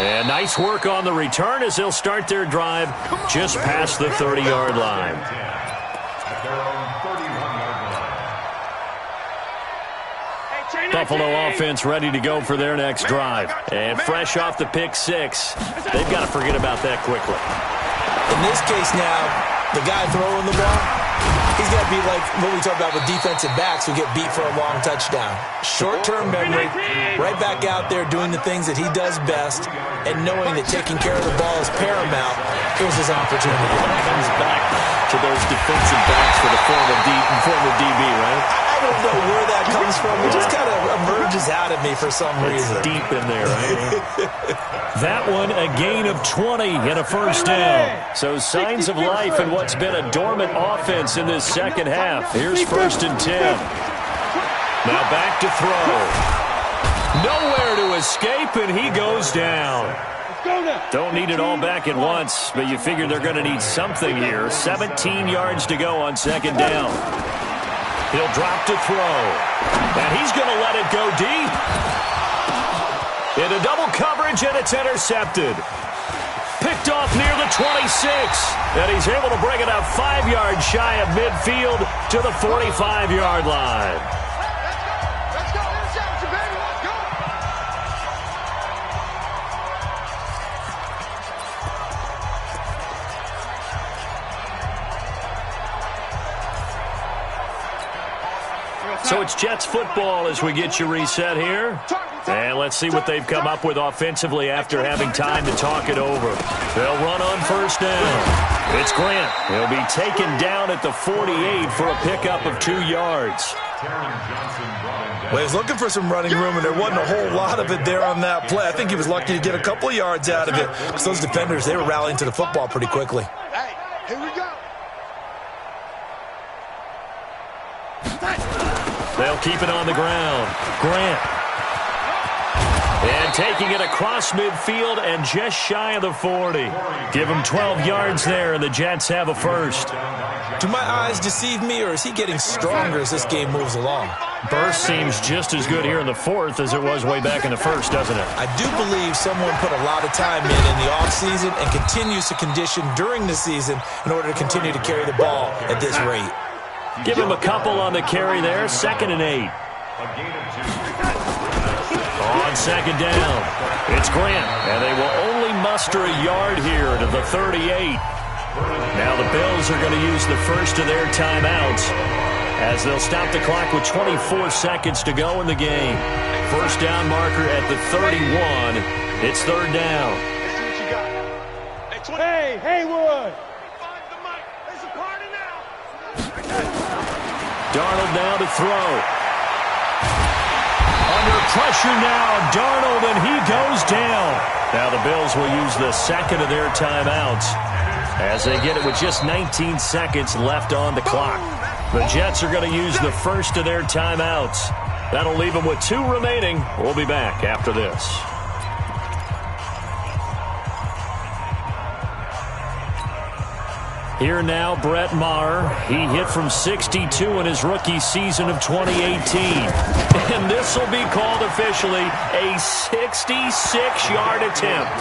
And nice work on the return as they'll start their drive just past the 30-yard line. Buffalo offense ready to go for their next drive. And fresh off the pick six, they've got to forget about that quickly. In this case now, the guy throwing the ball, he's got to be like what we talk about with defensive backs who get beat for a long touchdown. Short-term memory, right back out there doing the things that he does best, and knowing that taking care of the ball is paramount. Here's his opportunity. Comes back to those defensive backs for the former DB, right? I don't know where that comes from. It just kind of emerges out of me for some reason. It's deep in there, right? That one, a gain of 20 and a first down. So signs of life in what's been a dormant offense in this second half. Here's 1st and 10. Now back to throw. Nowhere to escape, and he goes down. Don't need it all back at once, but you figure they're going to need something here. 17 yards to go on 2nd down. He'll drop to throw. And he's going to let it go deep. Into double coverage, and it's intercepted. Picked off near the 26. And he's able to bring it up 5 yards shy of midfield to the 45-yard line. Let's go. Interception, baby. Let's go. So it's Jets football as we get you reset here. And let's see what they've come up with offensively after having time to talk it over. They'll run on 1st down. It's Grant. He'll be taken down at the 48 for a pickup of 2 yards. Well, he was looking for some running room, and there wasn't a whole lot of it there on that play. I think he was lucky to get a couple of yards out of it because those defenders, they were rallying to the football pretty quickly. Hey, here we go. They'll keep it on the ground. Grant. And taking it across midfield and just shy of the 40. Give him 12 yards there, and the Jets have a first. Do my eyes deceive me, or is he getting stronger as this game moves along? Burst seems just as good here in the 4th as it was way back in the 1st, doesn't it? I do believe someone put a lot of time in the offseason and continues to condition during the season in order to continue to carry the ball at this rate. Give him a couple on the carry there. 2nd and 8. On 2nd down, it's Grant, and they will only muster a yard here to the 38. Now the Bills are going to use the first of their timeouts as they'll stop the clock with 24 seconds to go in the game. 1st down marker at the 31. It's 3rd down. Let's see what you got. Hey, Haywood. It's a party now. Darnold now to throw. Under pressure now, Darnold, and he goes down. Now the Bills will use the 2nd of their timeouts as they get it with just 19 seconds left on the clock. The Jets are going to use the 1st of their timeouts. That'll leave them with 2 remaining. We'll be back after this. Here now, Brett Maher. He hit from 62 in his rookie season of 2018. And this will be called officially a 66-yard attempt.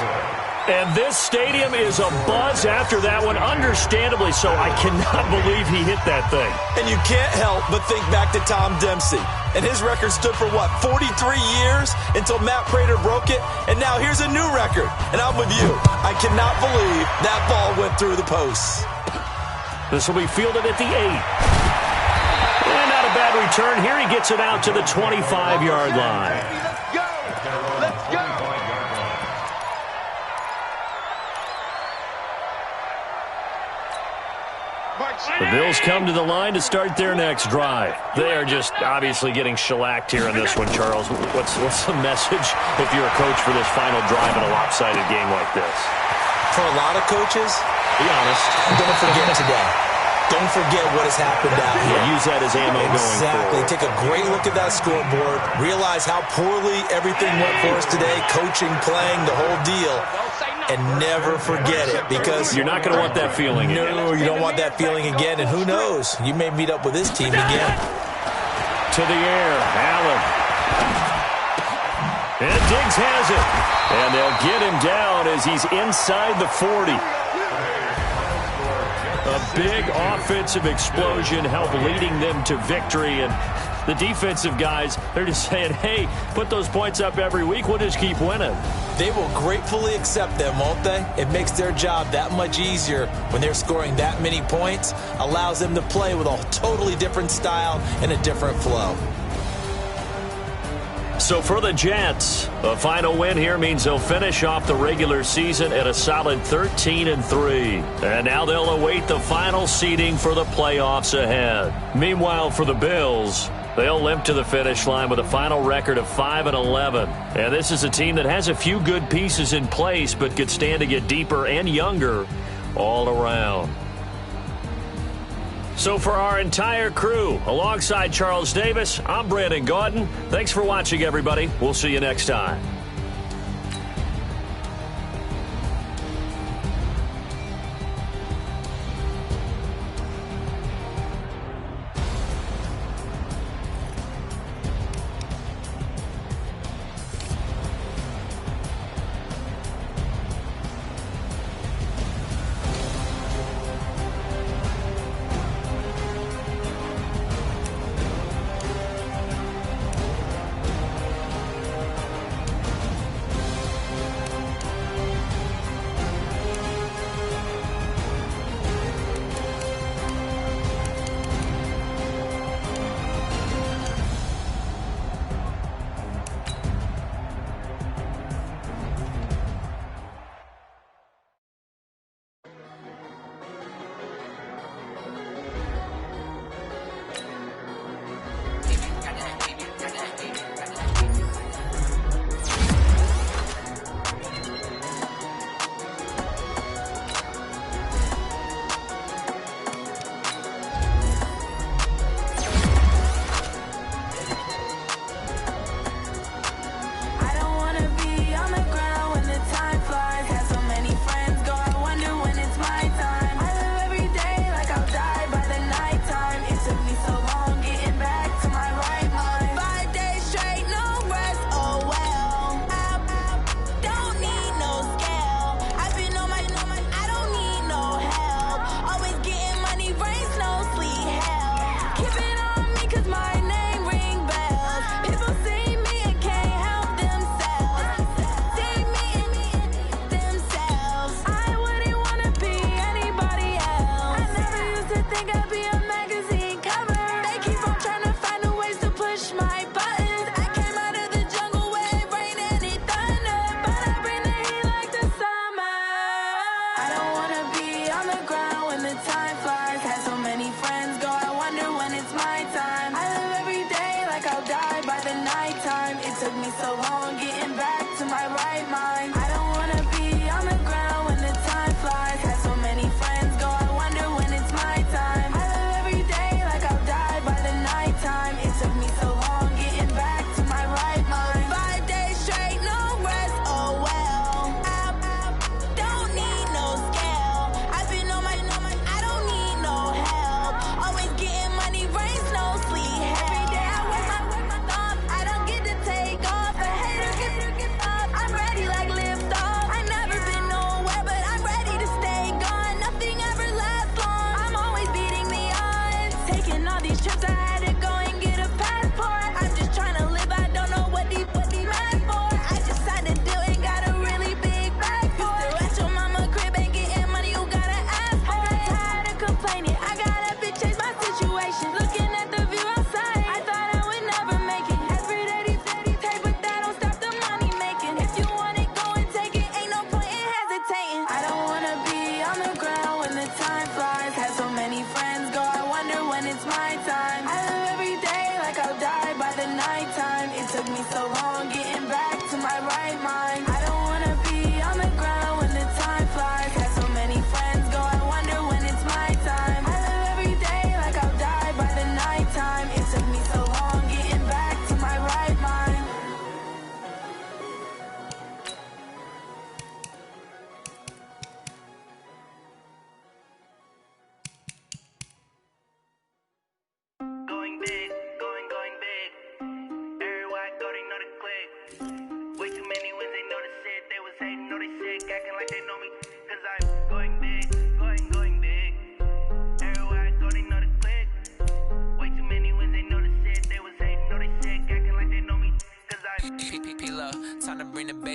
And this stadium is abuzz after that one, understandably so. I cannot believe he hit that thing. And you can't help but think back to Tom Dempsey. And his record stood for, 43 years until Matt Prater broke it. And now here's a new record. And I'm with you. I cannot believe that ball went through the posts. This will be fielded at the 8. And not a bad return. Here he gets it out to the 25-yard line. The Bills come to the line to start their next drive. They are just obviously getting shellacked here in this one, Charles. What's the message if you're a coach for this final drive in a lopsided game like this? For a lot of coaches, be honest, don't forget today. Don't forget what has happened out here. Use that as ammo going forward. Exactly. Take a great look at that scoreboard. Realize how poorly everything went for us today. Coaching, playing, the whole deal. And never forget it, because you're not going to want that feeling again. No, you don't want that feeling again. And who knows? You may meet up with this team again. To the air, Allen. And Diggs has it. And they'll get him down as he's inside the 40. A big offensive explosion helped leading them to victory. And the defensive guys, they're just saying, hey, put those points up every week. We'll just keep winning. They will gratefully accept them, won't they? It makes their job that much easier when they're scoring that many points. Allows them to play with a totally different style and a different flow. So for the Jets, a final win here means they'll finish off the regular season at a solid 13-3. And now they'll await the final seeding for the playoffs ahead. Meanwhile, for the Bills, they'll limp to the finish line with a final record of 5-11. And this is a team that has a few good pieces in place, but could stand to get deeper and younger all around. So for our entire crew, alongside Charles Davis, I'm Brandon Gaudin. Thanks for watching, everybody. We'll see you next time.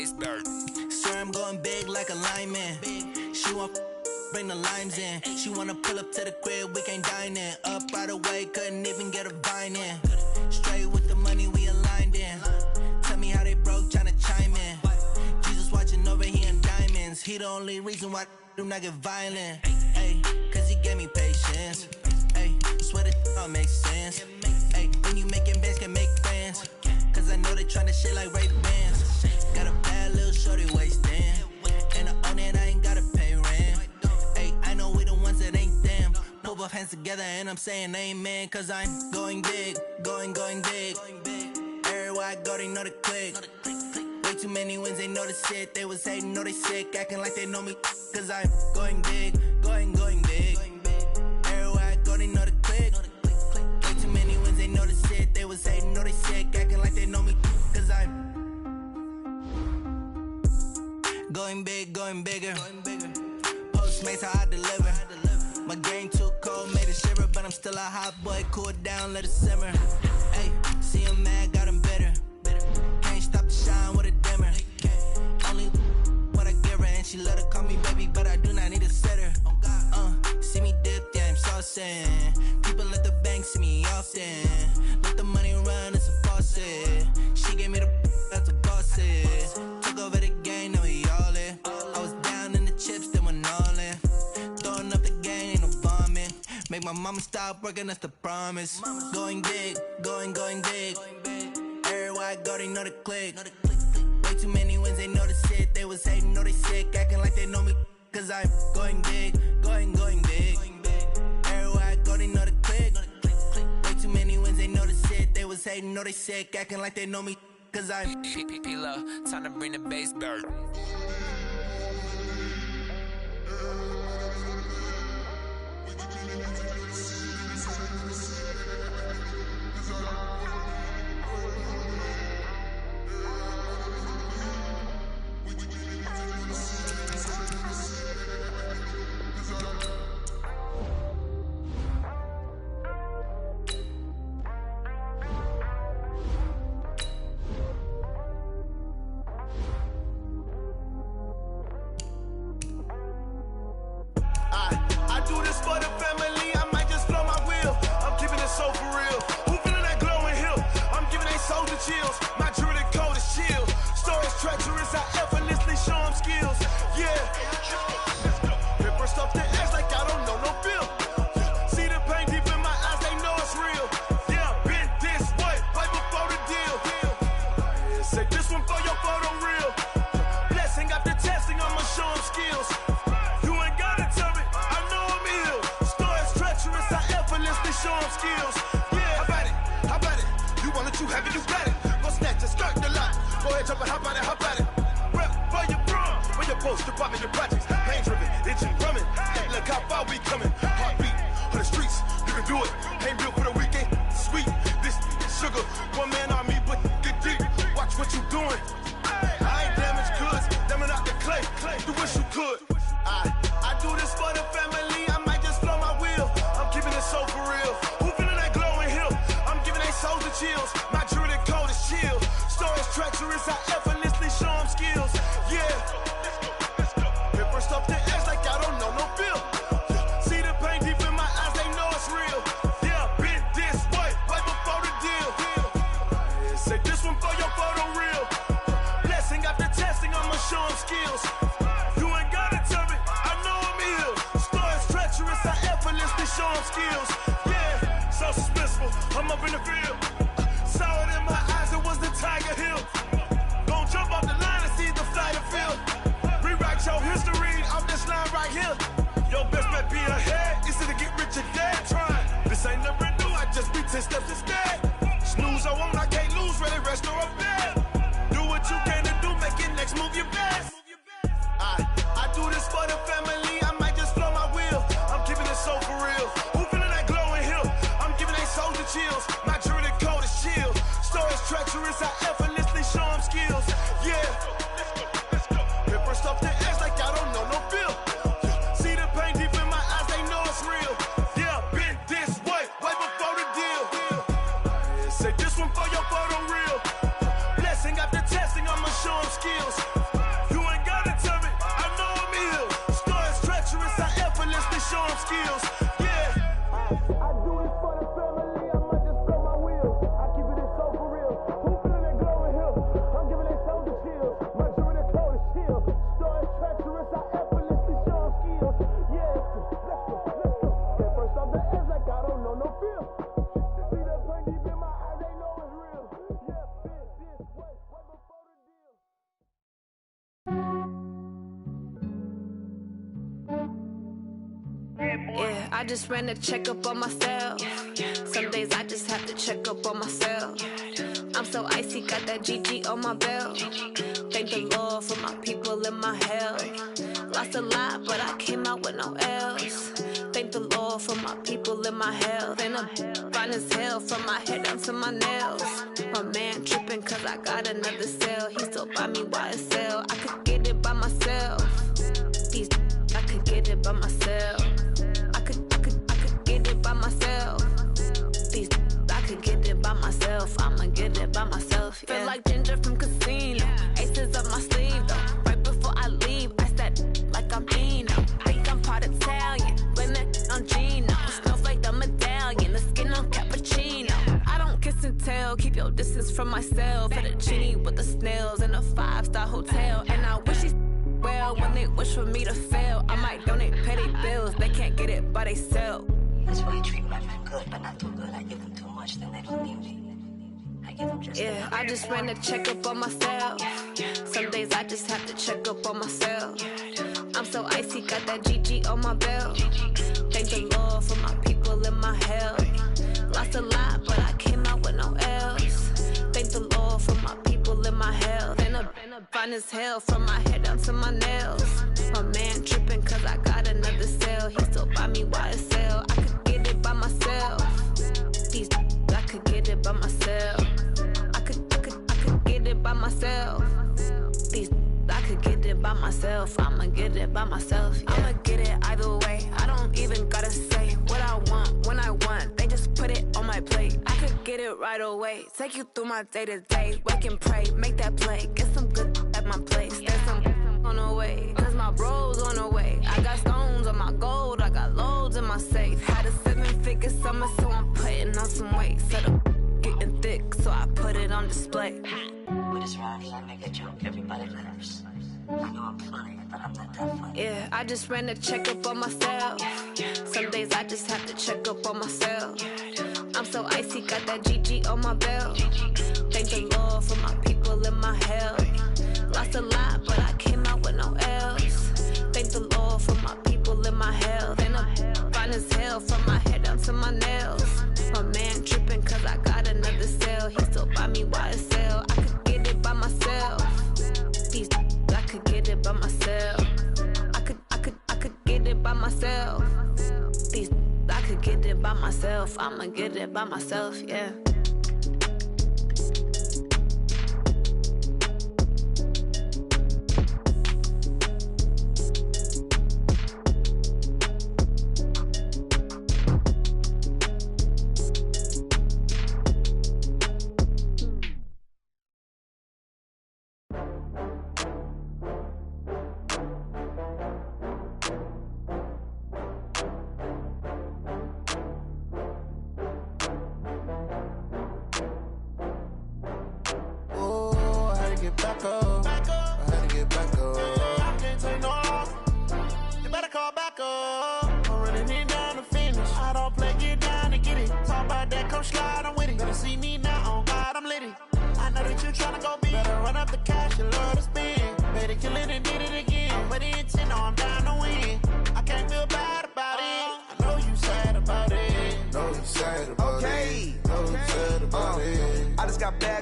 base bird. Swear I'm going big like a lineman. She want bring the limes in. She wanna pull up to the crib, we can't dine in. Up right away, couldn't even get a vine in. Straight with the money we aligned in. Tell me how they broke, tryna chime in. Jesus watching over, he in diamonds. He the only reason why do not get violent. Ay, cause he gave me patience. Ay, swear that all makes sense. Ay, when you making bands, can make friends. Cause I know they tryna shit like Ray Bans. Got a bad little shorty wasting. And I own it, I ain't gotta pay rent. Ay, I know we the ones that ain't them. Put both hands together and I'm saying amen. Cause I'm going big, going big. Everywhere I go, they know the click. Way too many wins, they know the shit. They was hating, know they sick, acting like they know me. Cause I'm going big, going big. Everywhere I go, they know the click. Way too many wins, they know the shit. They was hating, know they sick, acting like they know me. Cause I'm going big, going bigger. Postmates how I deliver. My game too cold, made it shiver. But I'm still a hot boy, cool it down, let it simmer. Ay, see him mad, got him bitter. Can't stop the shine with a dimmer. Only what I give her, and she let her call me baby, but I do not need a sitter. See me dip, yeah, I'm saucing. People at the bank see me often. Let the money run, it's a faucet. She gave me the that's a boss it. Took over the game, now we all in. I was down in the chips, then went all in. Throwing up the game, ain't no vomit. Make my mama stop working, that's the promise. Going big, going big. Everywhere I go, they know the click. Way too many wins, they know the shit. They was hating, know they sick, acting like they know me. Cause I'm going big, going big. Everywhere I go, they know the click. Way too many wins, they know the shit. They was hating, know they sick, acting like they know me. Cause I'm P-P-P-Love, time to bring the base bird. Say this one for your photo real. Blessing after testing, I'ma show them skills. Yeah, I just ran a checkup on myself. Some days I just have to check up on myself. I'm so icy, got that GG on my belt. Thank the Lord for my people and my health. Lost a lot, but I came out with no L's. Thank the Lord for my people and my health. And I'm fine as hell from my head down to my nails. My man tripping cause I got another cell. He still buy me YSL. I could get it by myself. These I could get it by myself. I could get it by myself. These I could get it by myself. I'ma get it by myself. Yeah. Feel like Ginger from Casino. Aces up my sleeve though. Right before I leave, I said like I'm Eno. Think I'm part Italian. Blame it on Gino. Snowflake the medallion. The skin on cappuccino. I don't kiss and tell. Keep your distance from myself. At a genie with the snails in a 5-star hotel. And I wish he's well when they wish for me to fail. I might donate petty bills. They can't get it by they sell. That's why you treat my men good, but not too good. I give them too much, then they don't need me. I give them just yeah, I just ran a checkup on myself. Some days I just have to check up on myself. I'm so icy, got that GG on my belt. Thank the Lord for my people and my health. Lost a lot, but I came out with no L's. Thank the Lord for my people and my health. And I'm fine as hell from my head down to my nails. My man tripping cause I got another cell. He still buy me YSL. I could get it by myself. These I could get it by myself. I could get it by myself. These I could get it by myself. I'ma get it by myself. Yeah. I'ma get it either way. I don't even gotta say what I want when I want. They just put it on my plate. I could get it right away. Take you through my day to day. Wake and pray, make that play. Get some good at my place. There's some on the way. Cause my bros on the way. I got stones on my gold. I got loads in my safe. Had a 7-figure summer, so I'm putting on some weight. Set up getting thick, so I put it on display. With this rhyme, I make a joke, everybody laughs. I know I'm funny, but I'm not that funny. Yeah, I just ran a checkup on myself. Some days I just have to check up on myself. I'm so icy, got that GG on my belt. Thank the Lord for my people and my health. Lost a lot, but I came out with no L's. Thank the Lord for my people and my health. And I'm fine as hell from my head down to my nails. My man tripping cause I got another cell. He still buy me YSL. I could get it by myself. These I could get it by myself. I could get it by myself. These I could get it by myself. I'ma get it by myself, yeah.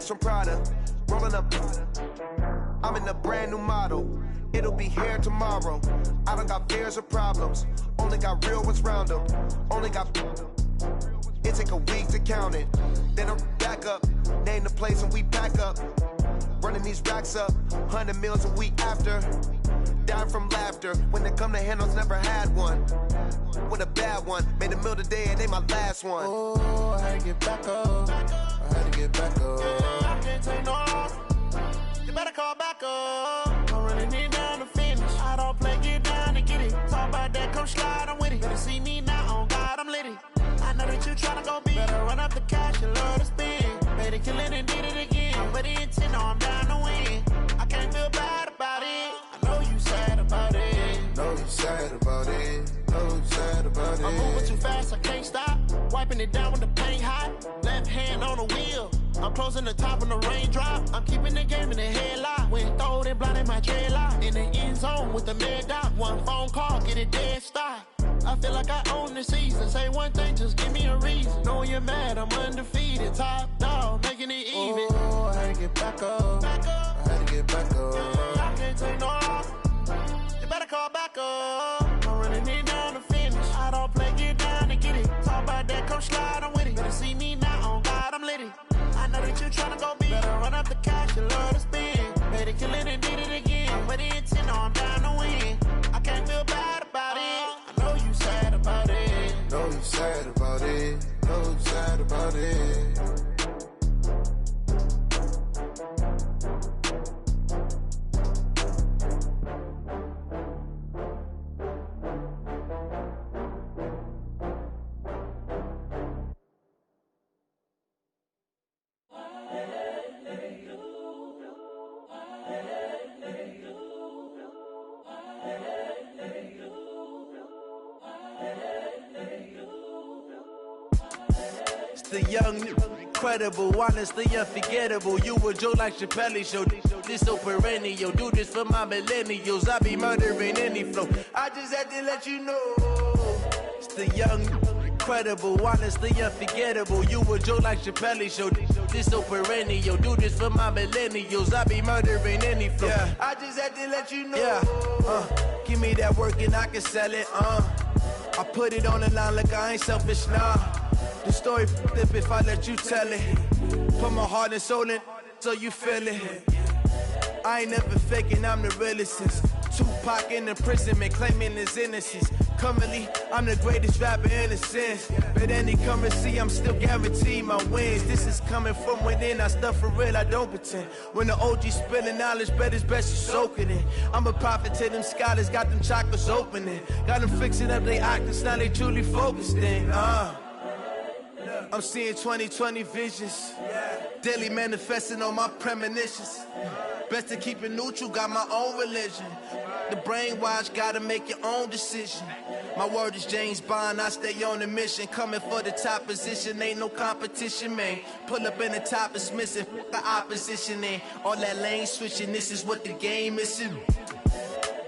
From Prada, rolling up. I'm in a brand new model. It'll be here tomorrow. I don't got fears or problems. Only got real ones round them. Only got. It take a week to count it. Then I'm back up. Name the place and we back up. Running these racks up. 100 meals a week after. Dying from laughter. When it come to handles, never had one. With a bad one. Made a meal today and they my last one. Oh, I had to get back up. I had to get back up. I can't take no loss. You better call back up. I'm running it down to finish. I don't play, get down to get it. Talk about that, come slide, I'm with it. Better see me now, on God, I'm litty. I know that you tryna go big. Better run up the cash, you love to spend. Better kill it and did it again. I'm with the intent, no, I'm down to win. I can't feel bad about it. I know you sad about it. Know you sad about it. Know you sad about it. I'm moving too fast, I can't stop. Wiping it down with the paint hot. Left hand on the wheel. I'm closing the top on the raindrop. I'm keeping the game in the headlock. When throw it blind in my dreadlock. In the end zone with the mad dot. One phone call, get it dead stop. I feel like I own the season. Say one thing, just give me a reason. Knowing you're mad, I'm undefeated. Top dog, making it even. Oh, I had to get back up. I had to get back up. I can't take no loss. You better call back up. I'm running it down to finish. I don't play, get down to get it. Talk about that, come slide, I'm with it. Better see me now, on God, I'm litty. I know that you tryna go big. Better run up the cash, you love to spend. Made it, kill it, and did it again. With the intent, I'm down to win. I can't feel bad about it. I know you sad about it. Know you sad about it. Know you sad about it. The young, incredible, honestly unforgettable. You a Joe like Chappelle show. This so perennial. Do this for my millennials. I be murdering any flow. I just had to let you know. It's the young, incredible, honestly unforgettable. You a Joe like Chappelle show. This so perennial. Do this for my millennials. I be murdering any flow. Yeah. I just had to let you know. Yeah. Give me that work and I can sell it. I put it on the line like I ain't selfish, nah. The story flip if I let you tell it. Put my heart and soul in so you feel it. I ain't never faking, I'm the realest since Tupac in imprisonment, claiming his innocence. Currently, I'm the greatest rapper in a sense. But any currency, I'm still guaranteed my wins. This is coming from within, I stuff for real, I don't pretend. When the OG spilling knowledge, bet it's best you soak it in. I'm a prophet to them scholars, got them chakras opening. Got them fixing up they octaves, now they truly focused in. I'm seeing 2020 visions. Daily manifesting on my premonitions. Best to keep it neutral, got my own religion. The brainwash, gotta make your own decision. My word is James Bond, I stay on a mission. Coming for the top position, ain't no competition, man. Pull up in the top is missing, the opposition ain't. All that lane switching, this is what the game is.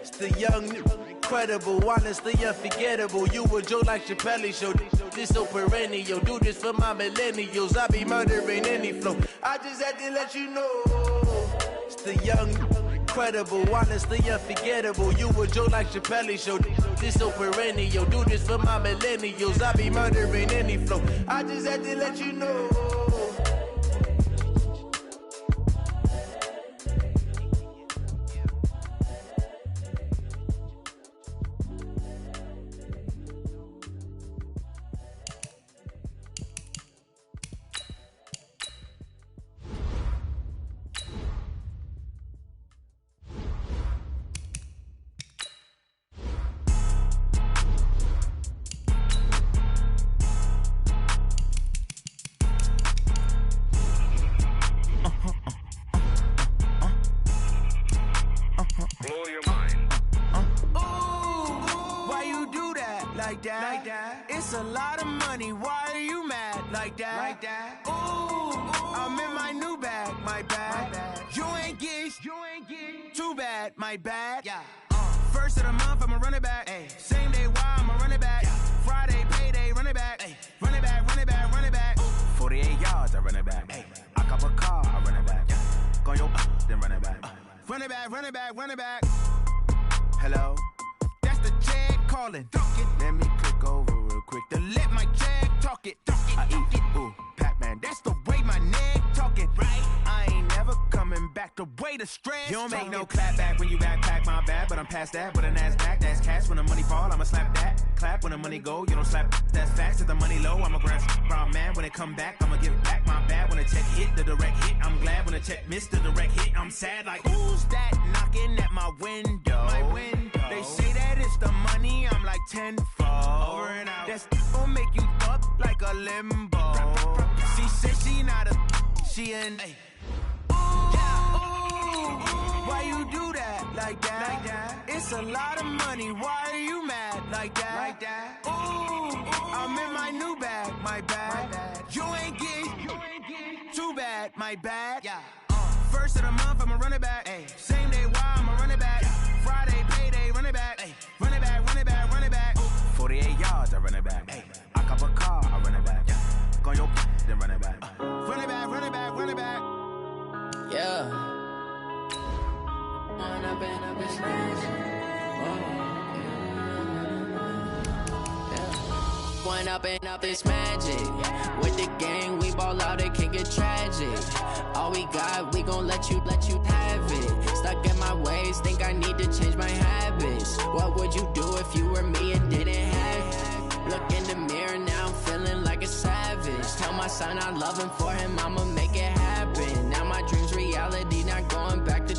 It's the young, incredible, honestly unforgettable. You a Joe like Chappelle show. This so perennial. Do this for my millennials. I be murdering any flow. I just had to let you know. It's the young, incredible, honestly unforgettable. You a Joe like Chappelle show. This so perennial. Do this for my millennials. I be murdering any flow. I just had to let you know. It's a lot of money, why are you mad like that? Ooh, I'm in my new bag, my bad. You ain't get too bad, my bad. Yeah. First of the month, I'ma run it back. Ay. Same day, why I'ma run it back. Yeah. Friday, payday, run it back. Ay. Run it back, run it back, run it back. 48 yards, I run it back. Ay. I cop a car, I run it back. Yeah. Go your then run it back. Run it back, run it back, run it back. Hello? That's the check calling. Let me click over real quick to let my check talk it. I eat it, ooh, Pac-Man. That's the way my neck talking. Right? I ain't never coming back the way the stress. You don't make no clap back when you backpack, my bad. But I'm past that, but a NASDAQ, that's cash. When the money fall, I'ma slap that. Clap when the money go, you don't slap. That's facts. If the money low, I'ma grab brown man. When it come back, I'ma give back my bad. When the check hit, the direct hit. I'm glad when the check missed the direct hit. I'm sad like, who's that knocking at my window? My window. They say that it's the money, I'm like tenfold. Over and out. That's gon' make you up like a limbo. She said she not a, she an. Ay. Ooh, yeah. Ooh, why you do that like that? It's a lot of money, why are you mad like that? Ooh, I'm in my new bag, my bad. You ain't get too bad, my bad. Yeah. First of the month, I'ma run it back. Ay. Same day, why I'ma run it back. Yeah. Friday, payday, run it back. Ay. Run it back, run it back, run it back. 48 and up, it's magic. One up and up, it's magic. With the gang, we ball out, it can get tragic. All we got, we gon' let you have it. Stuck in my ways, think I need to change my habits. What would you do if you were me and didn't have it? Look in the mirror, now I'm feeling like a savage. Tell my son I love him, for him I'ma make it happen. Now my dream's reality, not going back to.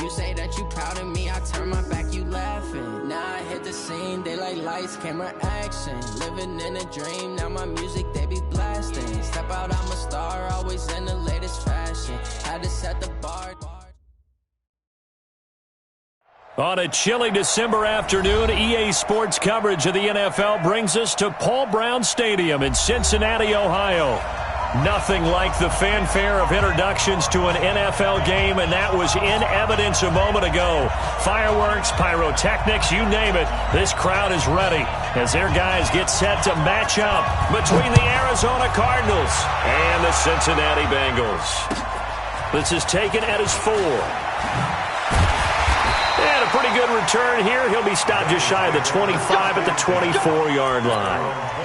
You say that you proud of me, I turn my back, you laughing. Now I hit the scene, they like lights, camera, action. Living in a dream, now my music, they be blasting. Step out, I'm a star, always in the latest fashion. Had to set the bar. On a chilly December afternoon, EA Sports coverage of the NFL brings us to Paul Brown Stadium in Cincinnati, Ohio. Nothing like the fanfare of introductions to an NFL game, and that was in evidence a moment ago. Fireworks, pyrotechnics, you name it, this crowd is ready as their guys get set to match up between the Arizona Cardinals and the Cincinnati Bengals. This is taken at his 4. And a pretty good return here. He'll be stopped just shy of the 25 at the 24-yard line.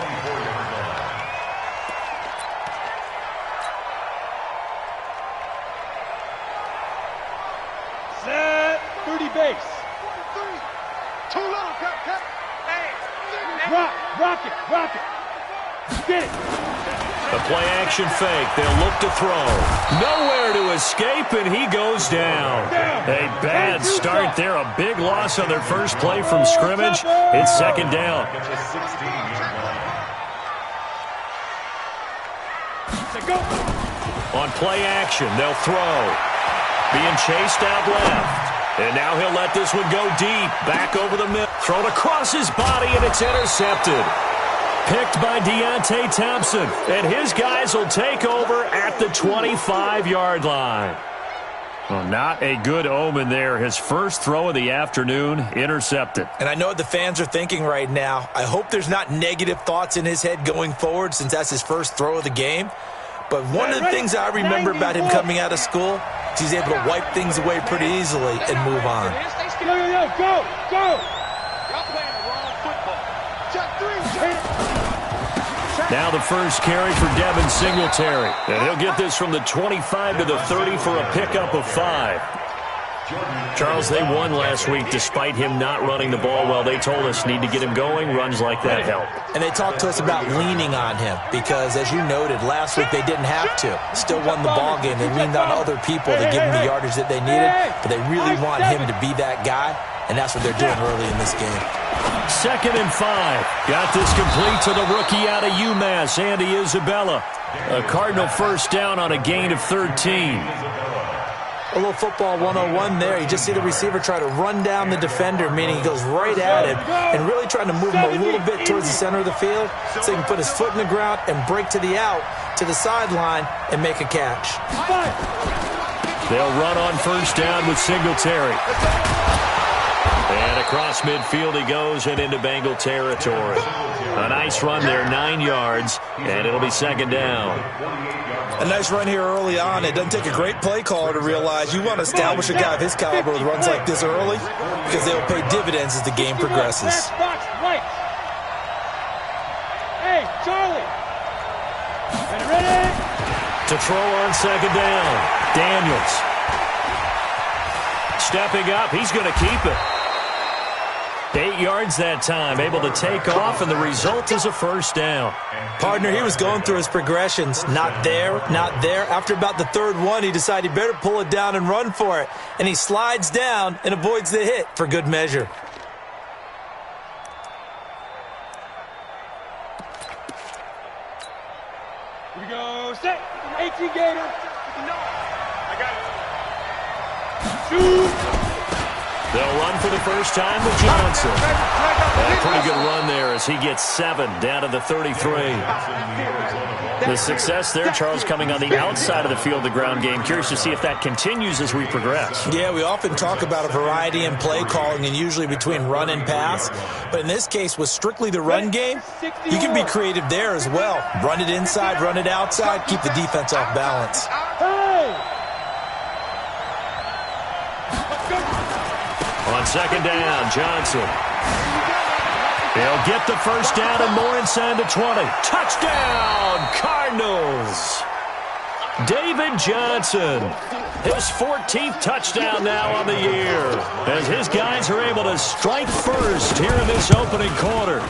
Base. Too long, Cap. Hey. Rock it. Get it. A play action fake. They'll look to throw. Nowhere to escape, and he goes down. A bad start there. A big loss on their first play from scrimmage. It's second down. On play action, they'll throw. Being chased out left. And now he'll let this one go deep. Back over the middle. Thrown across his body, and it's intercepted. Picked by Deontay Thompson. And his guys will take over at the 25-yard line. Well, not a good omen there. His first throw of the afternoon, intercepted. And I know what the fans are thinking right now. I hope there's not negative thoughts in his head going forward, since that's his first throw of the game. But one of the things I remember about him coming out of school is he's able to wipe things away pretty easily and move on. Go! Y'all playing the wrong football. Check 3. Now the first carry for Devin Singletary. And he'll get this from the 25 to the 30 for a pickup of 5. Charles, they won last week despite him not running the ball well. They told us need to get him going. Runs like that help. And they talked to us about leaning on him because, as you noted, last week they didn't have to. Still won the ball game. They leaned on other people to give them the yardage that they needed, but they really want him to be that guy, and that's what they're doing early in this game. 2nd and 5. Got this complete to the rookie out of UMass, Andy Isabella. A Cardinal first down on a gain of 13. A little football 101 there. You just see the receiver try to run down the defender, meaning he goes right at him and really trying to move him a little bit towards the center of the field so he can put his foot in the ground and break to the out, to the sideline, and make a catch. They'll run on first down with Singletary. And across midfield he goes and into Bengal territory. A nice run there, 9 yards, and it'll be second down. A nice run here early on. It doesn't take a great play caller to realize you want to establish a guy of his caliber with runs like this early because they'll pay dividends as the game progresses. Hey, Charlie. Ready? To throw on second down, Daniels. Stepping up, he's going to keep it. 8 yards that time, able to take off, and the result is a first down. Partner, he was going through his progressions. Not there, not there. After about the third one, he decided he better pull it down and run for it. And he slides down and avoids the hit for good measure. Here we go. Set. 18 Gator. No. I got it. Shoot. They'll run for the first time with Johnson. And a pretty good run there as he gets 7 down to the 33. The success there, Charles, coming on the outside of the field, the ground game. Curious to see if that continues as we progress. Yeah, we often talk about a variety in play calling and usually between run and pass. But in this case, with strictly the run game, you can be creative there as well. Run it inside, run it outside, keep the defense off balance. On second down, Johnson. He'll get the first down and more inside the 20. Touchdown, Cardinals. David Johnson, his 14th touchdown now on the year, as his guys are able to strike first here in this opening quarter.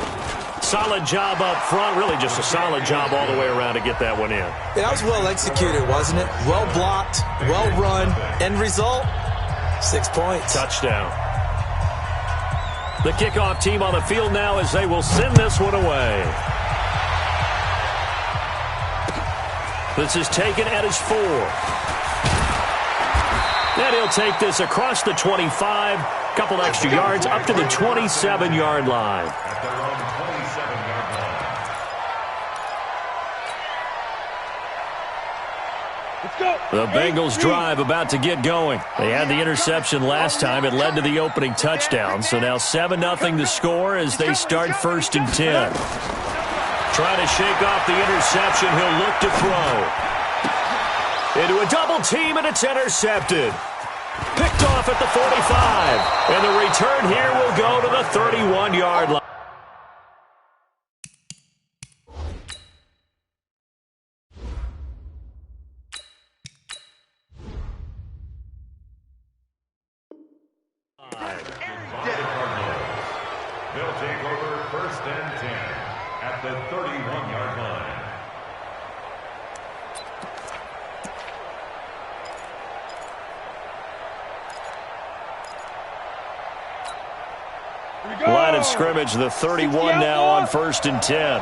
Solid job up front, really just a solid job all the way around to get that one in. Yeah, that was well executed, wasn't it? Well blocked, well run. End result, 6 points. Touchdown. The kickoff team on the field now as they will send this one away. This is taken at his 4. And he'll take this across the 25. Couple extra yards up to the 27-yard line. At their own 27-yard line. Let's go. The Bengals drive about to get going. They had the interception last time. It led to the opening touchdown. So now 7-0 to score as they start 1st and 10. Trying to shake off the interception. He'll look to throw. Into a double team, and it's intercepted. Picked off at the 45. And the return here will go to the 31-yard line. They'll take over 1st and 10 at the 31-yard line. Line of scrimmage, the 31 now on 1st and 10.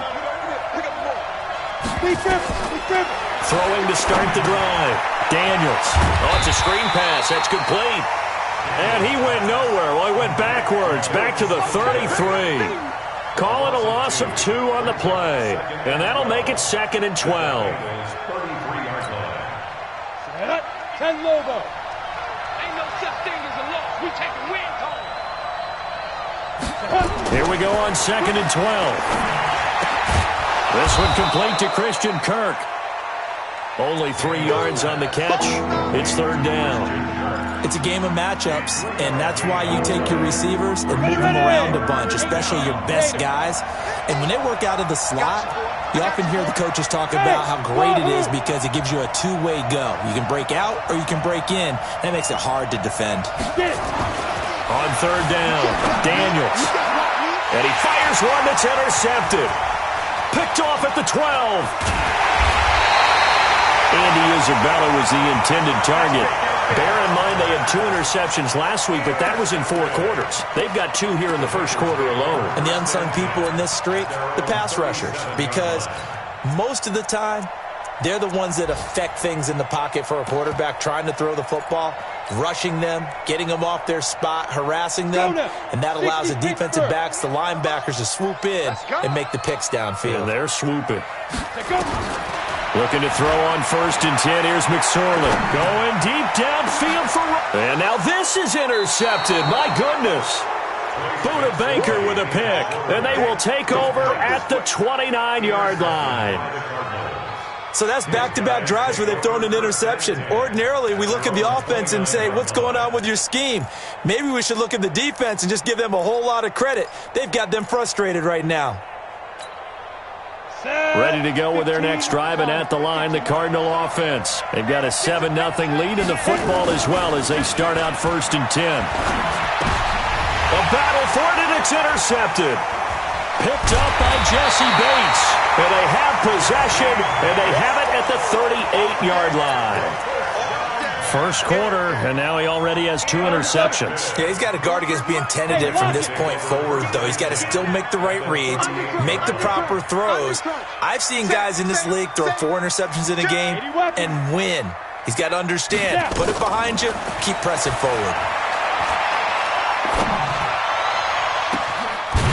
Throwing to start the drive. Daniels. Oh, it's a screen pass. That's complete. And he went nowhere. Well, he went backwards, back to the 33. Call it a loss of 2 on the play. And that'll make it 2nd and 12. 10 logo. Ain't no such thing as a loss. We take a win home. Here we go on 2nd and 12. This one complete to Christian Kirk. Only 3 yards on the catch. It's 3rd down. It's a game of matchups, and that's why you take your receivers and move them around a bunch, especially your best guys. And when they work out of the slot, you often hear the coaches talk about how great it is because it gives you a two-way go. You can break out or you can break in. That makes it hard to defend. On 3rd down, Daniels. And he fires one that's intercepted. Picked off at the 12. Andy Isabella was the intended target. Bear in mind they had 2 interceptions last week, but that was in 4 quarters. They've got 2 here in the 1st quarter alone. And the unsung people in this streak, the pass rushers, because most of the time, they're the ones that affect things in the pocket for a quarterback, trying to throw the football, rushing them, getting them off their spot, harassing them, and that allows the defensive backs, the linebackers, to swoop in and make the picks downfield. And they're swooping. Looking to throw on 1st and 10. Here's McSorley. Going deep downfield for... And now this is intercepted. My goodness. Buda Baker with a pick. And they will take over at the 29-yard line. So that's back-to-back drives where they've thrown an interception. Ordinarily, we look at the offense and say, what's going on with your scheme? Maybe we should look at the defense and just give them a whole lot of credit. They've got them frustrated right now. Ready to go with their next drive, and at the line, the Cardinal offense. They've got a 7-0 lead in the football as well as they start out 1st and 10. A battle for it, and it's intercepted. Picked up by Jesse Bates. And they have possession, and they have it at the 38-yard line. 1st quarter, and now he already has 2 interceptions. Yeah, he's got to guard against being tentative from this point forward, though. He's got to still make the right reads, make the proper throws. I've seen guys in this league throw 4 interceptions in a game and win. He's got to understand, put it behind you, keep pressing forward.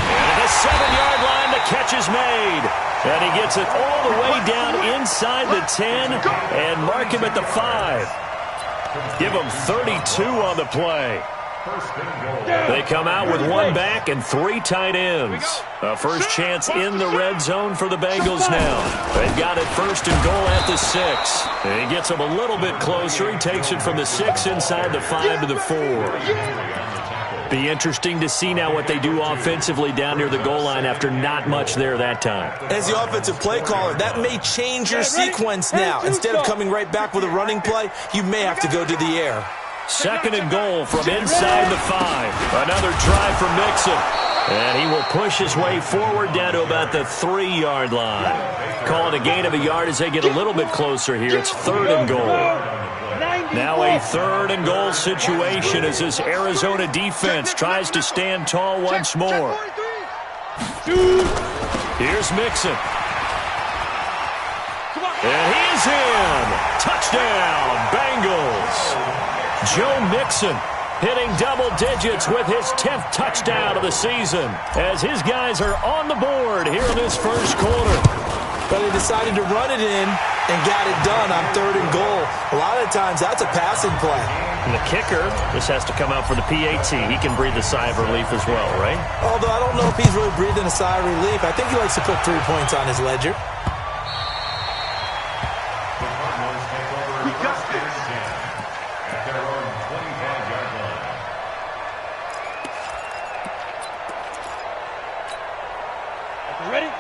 And at the 7-yard line, the catch is made. And he gets it all the way down inside the 10 and mark him at the 5. Give him 32 on the play. They come out with 1 back and 3 tight ends. A first chance in the red zone for the Bengals now. They've got it 1st and goal at the 6. And he gets them a little bit closer. He takes it from the 6 inside the 5 to the 4. Be interesting to see now what they do offensively down near the goal line after not much there that time. As the offensive play caller, that may change your sequence now. Instead of coming right back with a running play, you may have to go to the air. 2nd and goal from inside the 5. Another try for Mixon. And he will push his way forward down to about the 3-yard line. Call it a gain of a yard as they get a little bit closer here. It's 3rd and goal. Now a 3rd and goal situation as this Arizona defense tries to stand tall once more. Here's Mixon. And he is in. Touchdown, Bengals. Joe Mixon hitting double digits with his 10th touchdown of the season as his guys are on the board here in this first quarter. But they decided to run it in and got it done on 3rd and goal. A lot of times that's a passing play. And the kicker, this has to come out for the PAT. He can breathe a sigh of relief as well, right? Although I don't know if he's really breathing a sigh of relief. I think he likes to put 3 points on his ledger.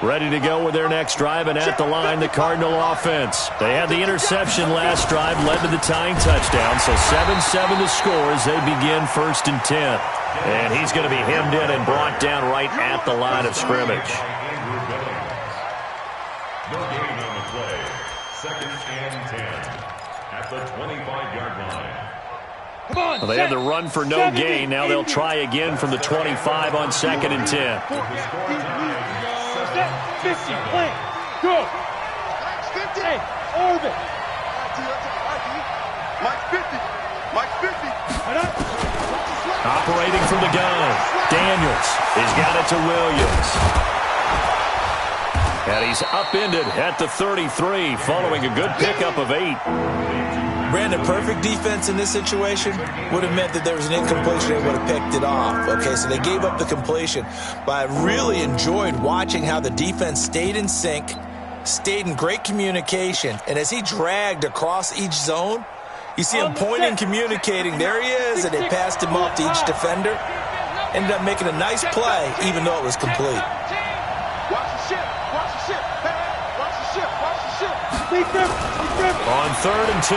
Ready to go with their next drive, and at the line, the Cardinal offense. They had the interception last drive, led to the tying touchdown, so 7-7 to score as they begin 1st and 10. And he's going to be hemmed in and brought down right at the line of scrimmage. No gain on the play. 2nd and 10 at the 25-yard line. Well, they had the run for no gain. Now they'll try again from the 25 on 2nd and 10. 50, play, go. Hey, orbit. Mike 50. Mike 50. Operating from the gun. Daniels. He's got it to Williams. And he's upended at the 33 following a good pickup of 8. Brandon, perfect defense in this situation would have meant that there was an incompletion. They would have picked it off. Okay, so they gave up the completion. But I really enjoyed watching how the defense stayed in sync, stayed in great communication. And as he dragged across each zone, you see him pointing, communicating. There he is, and they passed him off to each defender. Ended up making a nice play, even though it was complete. Watch the ship. Watch the ship. Watch the ship. Watch the ship. On 3rd and 2,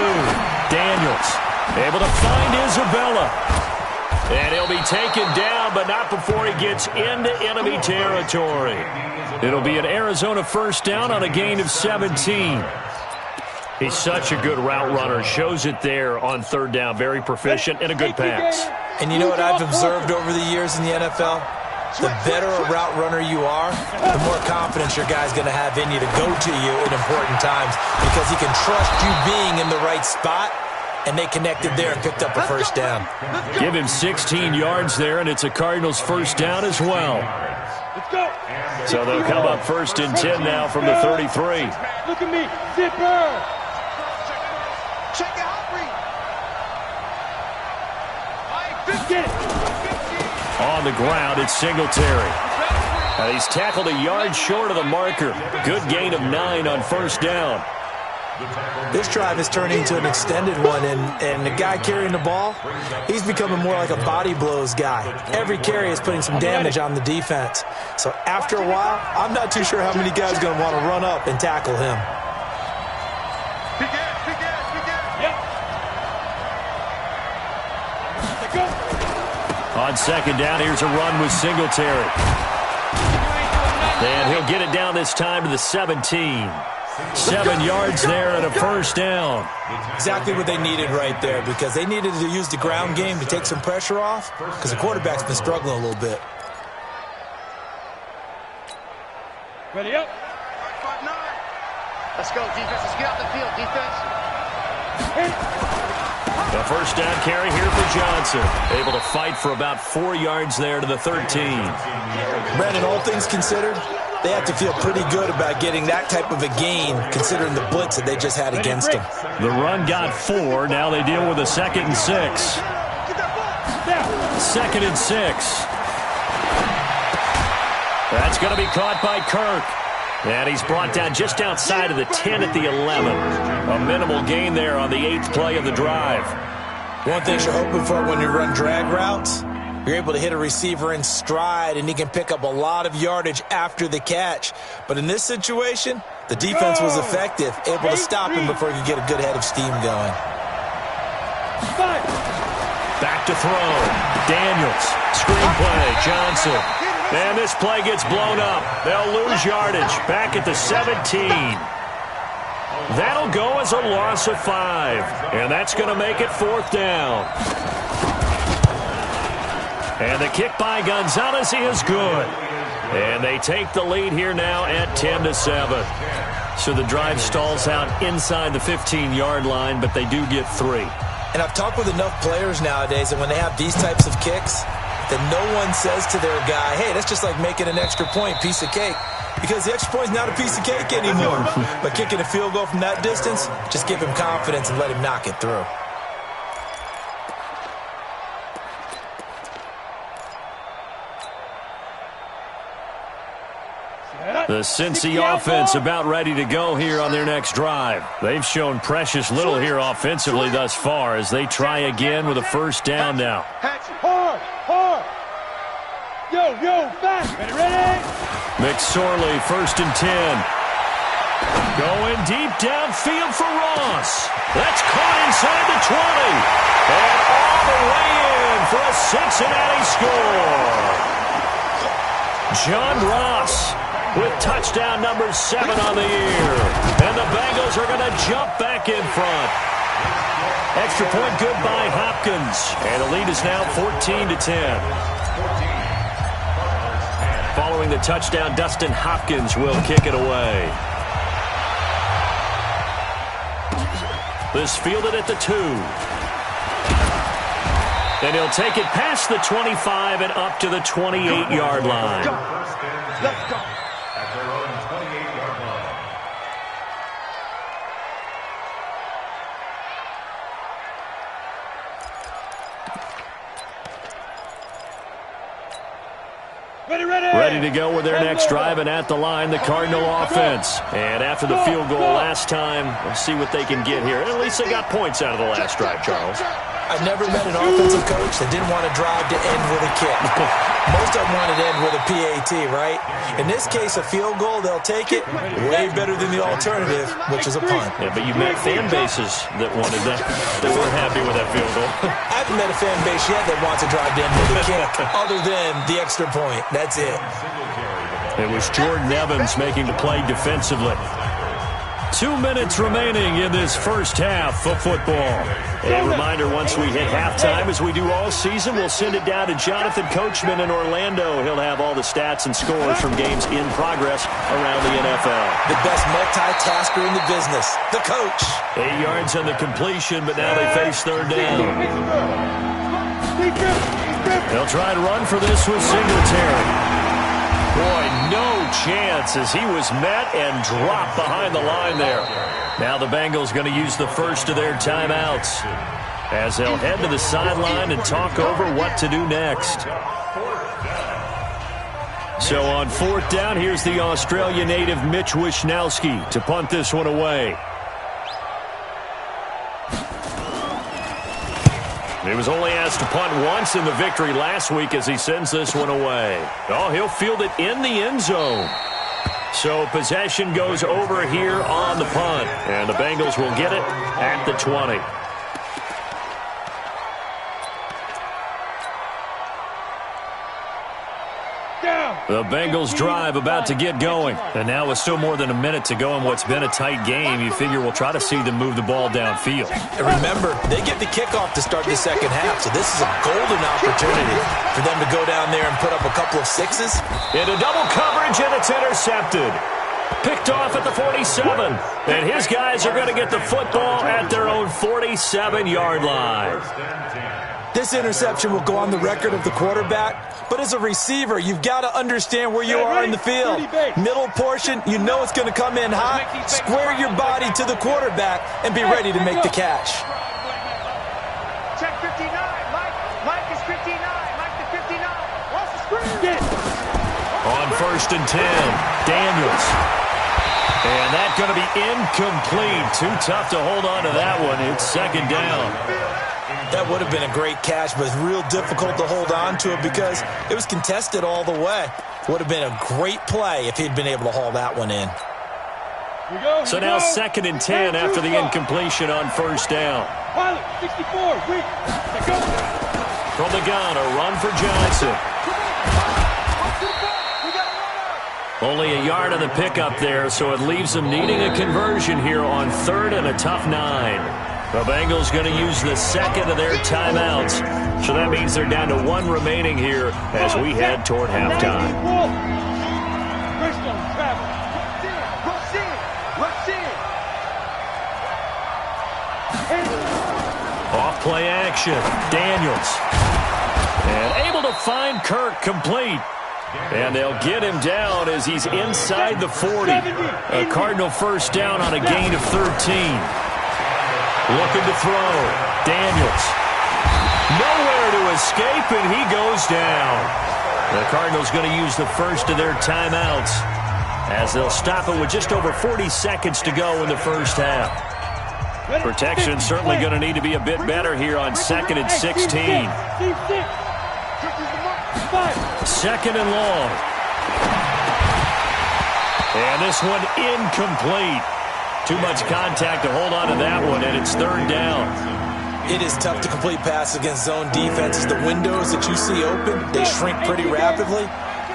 Daniels able to find Isabella. And he'll be taken down, but not before he gets into enemy territory. It'll be an Arizona 1st down on a gain of 17. He's such a good route runner. Shows it there on 3rd down. Very proficient and a good pass. And you know what I've observed over the years in the NFL? The better a route runner you are, the more confidence your guy's going to have in you to go to you in important times because he can trust you being in the right spot, and they connected there and picked up a 1st down. Give him 16 yards there, and it's a Cardinals 1st down as well. Let's go. So they'll come up 1st and 10 now from the 33. Look at me. Zipper. Check it out, Reed. Get it. On the ground, it's Singletary. And he's tackled a yard short of the marker. Good gain of 9 on 1st down. This drive is turning into an extended one, and the guy carrying the ball, he's becoming more like a body blows guy. Every carry is putting some damage on the defense. So after a while, I'm not too sure how many guys are going to want to run up and tackle him. On 2nd down, here's a run with Singletary. And he'll get it down this time to the 17. 7 yards there and a 1st down. Exactly what they needed right there because they needed to use the ground game to take some pressure off because the quarterback's been struggling a little bit. Ready up. 5-9. Let's go, defense. Let's get out the field, defense. The 1st down carry here for Johnson. Able to fight for about 4 yards there to the 13. Brandon, all things considered, they have to feel pretty good about getting that type of a gain considering the blitz that they just had against them. The run got 4. Now they deal with a 2nd and 6. 2nd and 6. That's going to be caught by Kirk. And he's brought down just outside of the 10 at the 11. A minimal gain there on the 8th play of the drive. One thing you're hoping for when you run drag routes, You're able to hit a receiver in stride, and he can pick up a lot of yardage after the catch. But in this situation, the defense was effective, able to stop him before he could get a good head of steam going. Back to throw. Daniels. Screenplay. Johnson. And this play gets blown up. They'll lose yardage. Back at the 17. That'll go as a loss of 5. And that's going to make it 4th down. And the kick by Gonzalez is good. And they take the lead here now at 10-7. So the drive stalls out inside the 15-yard line, but they do get 3. And I've talked with enough players nowadays that when they have these types of kicks, that no one says to their guy, hey, that's just like making an extra point, piece of cake. Because the extra point is not a piece of cake anymore. But kicking a field goal from that distance, just give him confidence and let him knock it through. The Cincy offense about ready to go here on their next drive. They've shown precious little here offensively thus far as they try again with a 1st down now. Hard. Yo, fast. Ready? McSorley, 1st and 10. Going deep downfield for Ross. That's caught inside the 20. And all the way in for a Cincinnati score. John Ross with touchdown number 7 on the year. And the Bengals are going to jump back in front. Extra point good by Hopkins. And the lead is now 14-10. Following the touchdown, Dustin Hopkins will kick it away. This fielded at the 2. And he'll take it past the 25 and up to the 28-yard line. Let's go. At their own 28-yard line. Ready to go with their next drive, and at the line, the Cardinal offense. And after the field goal last time, we'll see what they can get here. At least they got points out of the last drive, Charles. I've never met an offensive coach that didn't want to drive to end with a kick. Most of them wanted to end with a PAT, right? In this case, a field goal, they'll take it. Way better than the alternative, which is a punt. Yeah, but you met fan bases that wanted that. They weren't happy with that field goal. I haven't met a fan base yet that wants to drive to end with a kick, other than the extra point. That's it. It was Jordan Evans making the play defensively. 2 minutes remaining in this first half of football. A reminder, once we hit halftime, as we do all season, we'll send it down to Jonathan Coachman in Orlando. He'll have all the stats and scores from games in progress around the NFL. The best multitasker in the business, the coach. 8 yards on the completion, but now they face 3rd down. They'll try and run for this with Singletary. Boy, no chance as he was met and dropped behind the line there. Now the Bengals going to use the first of their timeouts as they'll head to the sideline and talk over what to do next. So on 4th down, here's the Australia native Mitch Wishnowski to punt this one away. He was only asked to punt once in the victory last week as he sends this one away. Oh, he'll field it in the end zone. So possession goes over here on the punt. And the Bengals will get it at the 20. The Bengals drive about to get going. And now with still more than a minute to go in what's been a tight game, you figure we'll try to see them move the ball downfield. And remember, they get the kickoff to start the second half, so this is a golden opportunity for them to go down there and put up a couple of sixes. Into double coverage, and it's intercepted. Picked off at the 47. And his guys are going to get the football at their own 47-yard line. This interception will go on the record of the quarterback, but as a receiver, you've got to understand where you are in the field. Middle portion, you know it's going to come in hot. Square your body to the quarterback and be ready to make the catch. Check 59. Mike is 59. Mike the 59. What's the screen? On 1st and 10, Daniels. And that's going to be incomplete. Too tough to hold on to that one. It's 2nd down. That would have been a great catch, but it's real difficult to hold on to it because it was contested all the way. Would have been a great play if he'd been able to haul that one in. So now 2nd and 10 after the incompletion on first down. Pilot, 64, weak. Go. From the gun, a run for Johnson. Only a yard on the pickup there, so it leaves them needing a conversion here on 3rd and a tough 9. The Bengals going to use the second of their timeouts, so that means they're down to 1 remaining here as we head toward halftime. Off-play action, Daniels. And able to find Kirk complete. And they'll get him down as he's inside the 40. A Cardinal first down on a gain of 13. Looking to throw. Daniels. Nowhere to escape, and he goes down. The Cardinals going to use the first of their timeouts as they'll stop it with just over 40 seconds to go in the first half. Protection certainly going to need to be a bit better here on 2nd and 16. 2nd and long. And this one incomplete. Too much contact to hold on to that one, and it's 3rd down. It is tough to complete passes against zone defenses. The windows that you see open, they shrink pretty rapidly.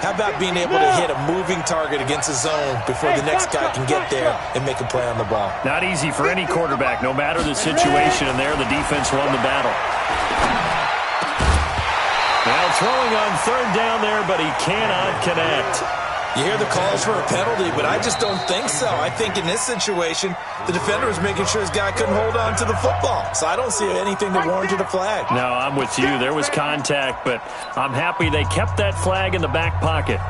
How about being able to hit a moving target against a zone before the next guy can get there and make a play on the ball? Not easy for any quarterback, no matter the situation, and there the defense won the battle. Now throwing on 3rd down there, but he cannot connect. You hear the calls for a penalty, but I just don't think so. I think in this situation, the defender was making sure his guy couldn't hold on to the football. So I don't see anything that warranted a flag. No, I'm with you. There was contact, but I'm happy they kept that flag in the back pocket.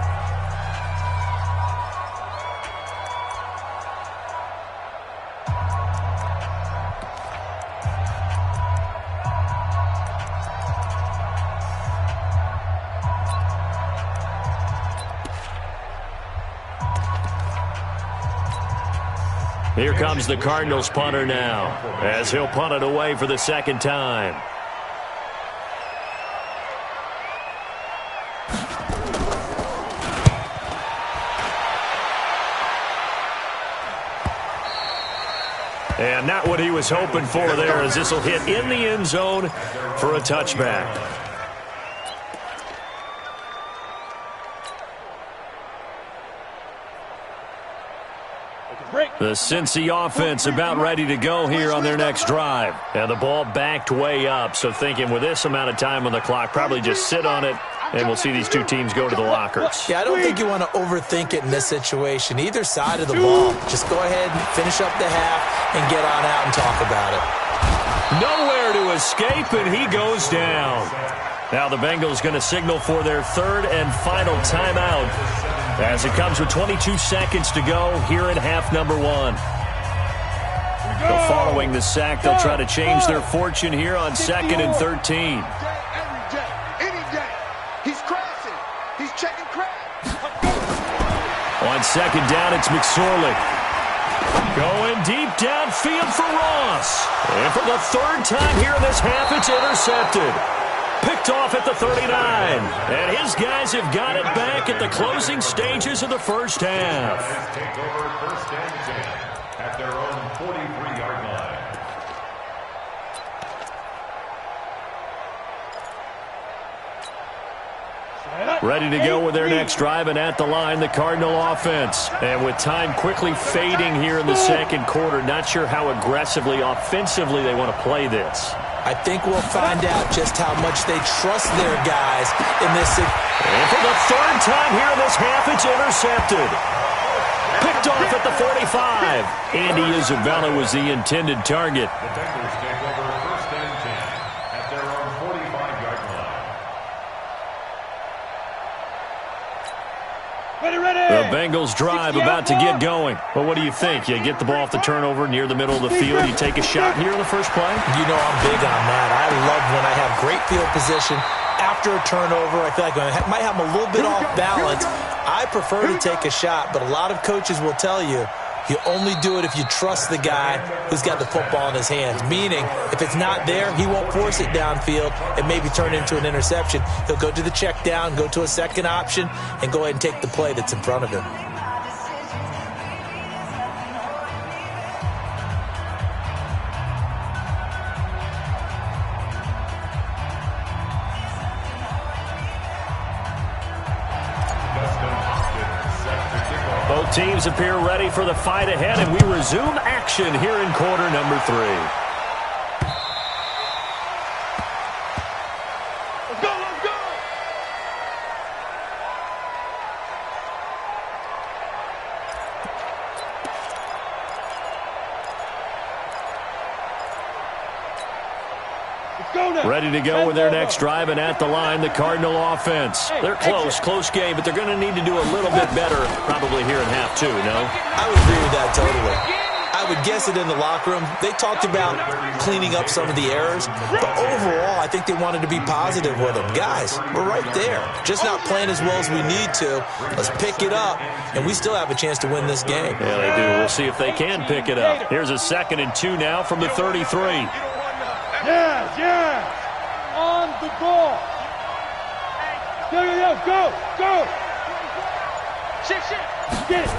Here comes the Cardinals punter now, as he'll punt it away for the 2nd time. And not what he was hoping for there, as this will hit in the end zone for a touchback. The Cincy offense about ready to go here on their next drive. And the ball backed way up, so thinking with this amount of time on the clock, probably just sit on it, and we'll see these two teams go to the lockers. Yeah, I don't think you want to overthink it in this situation. Either side of the ball, just go ahead and finish up the half and get on out and talk about it. Nowhere to escape, and he goes down. Now the Bengals going to signal for their 3rd and final timeout, as it comes with 22 seconds to go here in half number 1. So following the sack, they'll try to change their fortune here on 2nd and 13. Any day. He's crashing. He's checking crash. On 2nd down, it's McSorley. Going deep downfield for Ross. And for the 3rd time here in this half, it's intercepted. Picked off at the 39. And his guys have got it back at the closing stages of the first half. Take over 1st and 10 at their own 43-yard line. Ready to go with their next drive, and at the line, the Cardinal offense. And with time quickly fading here in the 2nd quarter, not sure how aggressively, offensively they want to play this. I think we'll find out just how much they trust their guys in this. And for the 3rd time here in this half, it's intercepted. Picked off at the 45. Andy Isabella was the intended target. The Bengals take over 1st and 10 at their own 45-yard line. The Bengals drive about to get going. Well, what do you think? You get the ball off the turnover near the middle of the field. You take a shot here in the first play? You know I'm big on that. I love when I have great field position. After a turnover, I feel like I might have them a little bit off balance. I prefer to take a shot, but a lot of coaches will tell you, You only do it if you trust the guy who's got the football in his hands, meaning if it's not there, he won't force it downfield and maybe turn it into an interception. He'll go to the check down, go to a second option, and go ahead and take the play that's in front of him. Both teams appear ready for the fight ahead, and we resume action here in quarter number 3. Let's go, let's go! Ready to go with their next drive, and at the line, the Cardinal offense. They're close game, but they're going to need to do a little bit better probably here in half 2, no? I would agree with that totally. I would guess it in the locker room. They talked about cleaning up some of the errors, but overall, I think they wanted to be positive with them. Guys, we're right there. Just not playing as well as we need to. Let's pick it up, and we still have a chance to win this game. Yeah, they do. We'll see if they can pick it up. Here's a 2nd and 2 now from the 33. Yeah. On the ball. Go. Shit. Get it.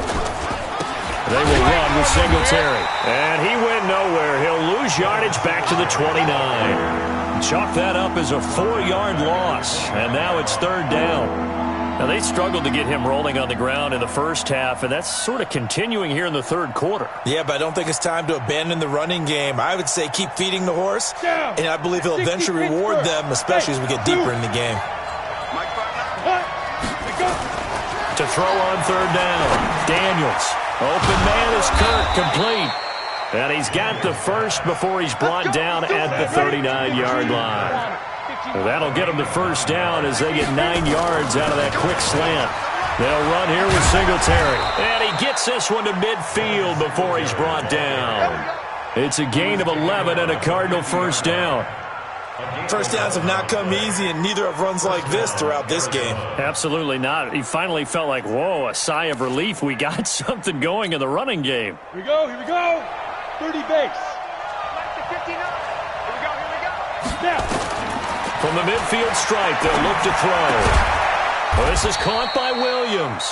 They will run with Singletary. And he went nowhere. He'll lose yardage back to the 29. Chalk that up as a 4-yard loss. And now it's 3rd down. Now, they struggled to get him rolling on the ground in the first half, and that's sort of continuing here in the 3rd quarter. Yeah, but I don't think it's time to abandon the running game. I would say keep feeding the horse, and I believe he'll eventually reward them, especially as we get deeper in the game. To throw on 3rd down, Daniels. Open man is Kirk, complete. And he's got the first before he's brought down at the 39-yard line. Well, that'll get them the first down as they get 9 yards out of that quick slant. They'll run here with Singletary. And he gets this one to midfield before he's brought down. It's a gain of 11 and a Cardinal first down. First downs have not come easy, and neither have runs like this throughout this game. Absolutely not. He finally felt like, whoa, a sigh of relief. We got something going in the running game. Here we go. 30 base. Here we go. Now. From the midfield stripe, they'll look to throw. Well, this is caught by Williams.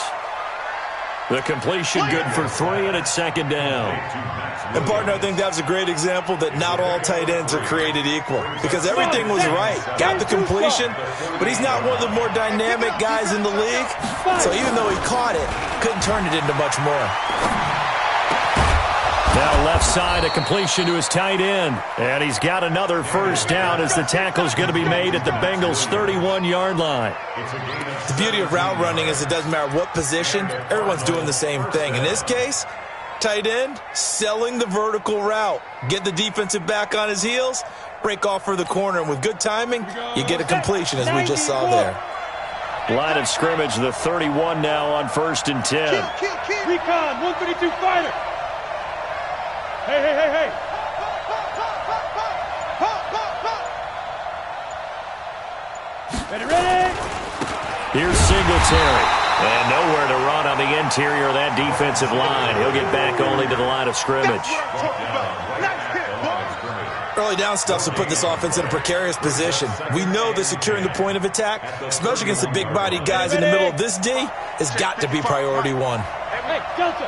The completion good for 3, and it's 2nd down. And, partner, I think that was a great example that not all tight ends are created equal, because everything was right. Got the completion, but he's not one of the more dynamic guys in the league. So even though he caught it, couldn't turn it into much more. Now left side, a completion to his tight end. And he's got another first down as the tackle's going to be made at the Bengals' 31-yard line. The beauty of route running is it doesn't matter what position, everyone's doing the same thing. In this case, tight end, selling the vertical route. Get the defensive back on his heels, break off for the corner, and with good timing, you get a completion as we just saw there. Line of scrimmage, the 31 now on 1st and 10. Recon, 132 fighter. Hey. Ready. Here's Singletary. And nowhere to run on the interior of that defensive line. He'll get back only to the line of scrimmage. Early down stuff to put this offense in a precarious position. We know that securing the point of attack, especially against the big-bodied guys in the middle of this D, has got to be priority 1. Hey, Delta.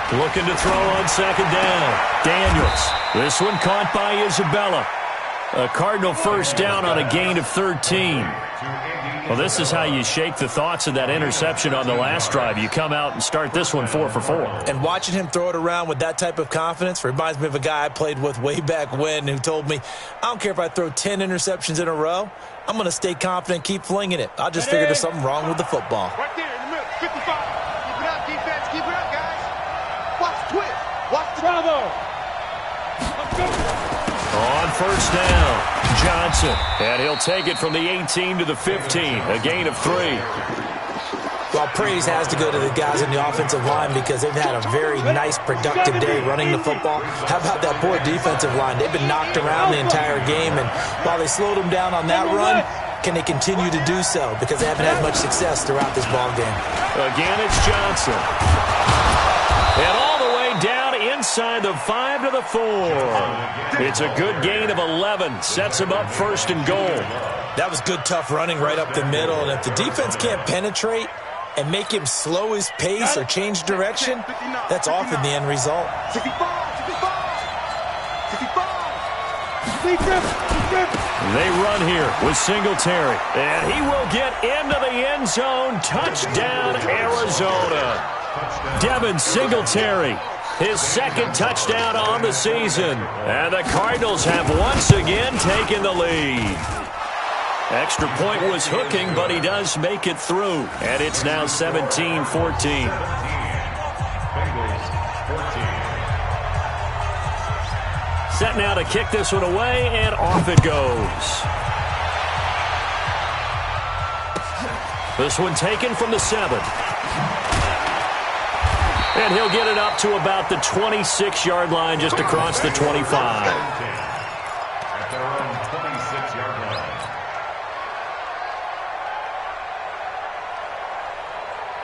Looking to throw on 2nd down. Daniels. This one caught by Isabella. A Cardinal first down on a gain of 13. Well, this is how you shake the thoughts of that interception on the last drive. You come out and start this one 4 for 4. And watching him throw it around with that type of confidence reminds me of a guy I played with way back when who told me, I don't care if I throw 10 interceptions in a row. I'm going to stay confident, keep flinging it. I just figured there's something wrong with the football. Right there in the middle, 55. Keep it up, defense. Keep it up, guys. Watch the twist. Watch the Bravo. On first down, Johnson. And he'll take it from the 18 to the 15. A gain of 3. Well, praise has to go to the guys in the offensive line because they've had a very nice, productive day running the football. How about that poor defensive line? They've been knocked around the entire game, and while they slowed them down on that run, can they continue to do so? Because they haven't had much success throughout this ball game. Again, it's Johnson. And all the way down inside the 5 to the 4. It's a good gain of 11. Sets him up 1st and goal. That was good, tough running right up the middle. And if the defense can't penetrate and make him slow his pace or change direction, that's often the end result. 65. They run here with Singletary. And he will get into the end zone. Touchdown, Arizona. Devin Singletary, his 2nd touchdown on the season. And the Cardinals have once again taken the lead. Extra point was hooking, but he does make it through. And it's now 17-14. Set now to kick this one away, and off it goes. This one taken from the 7. And he'll get it up to about the 26-yard line, just across the 25. At their own 26-yard line.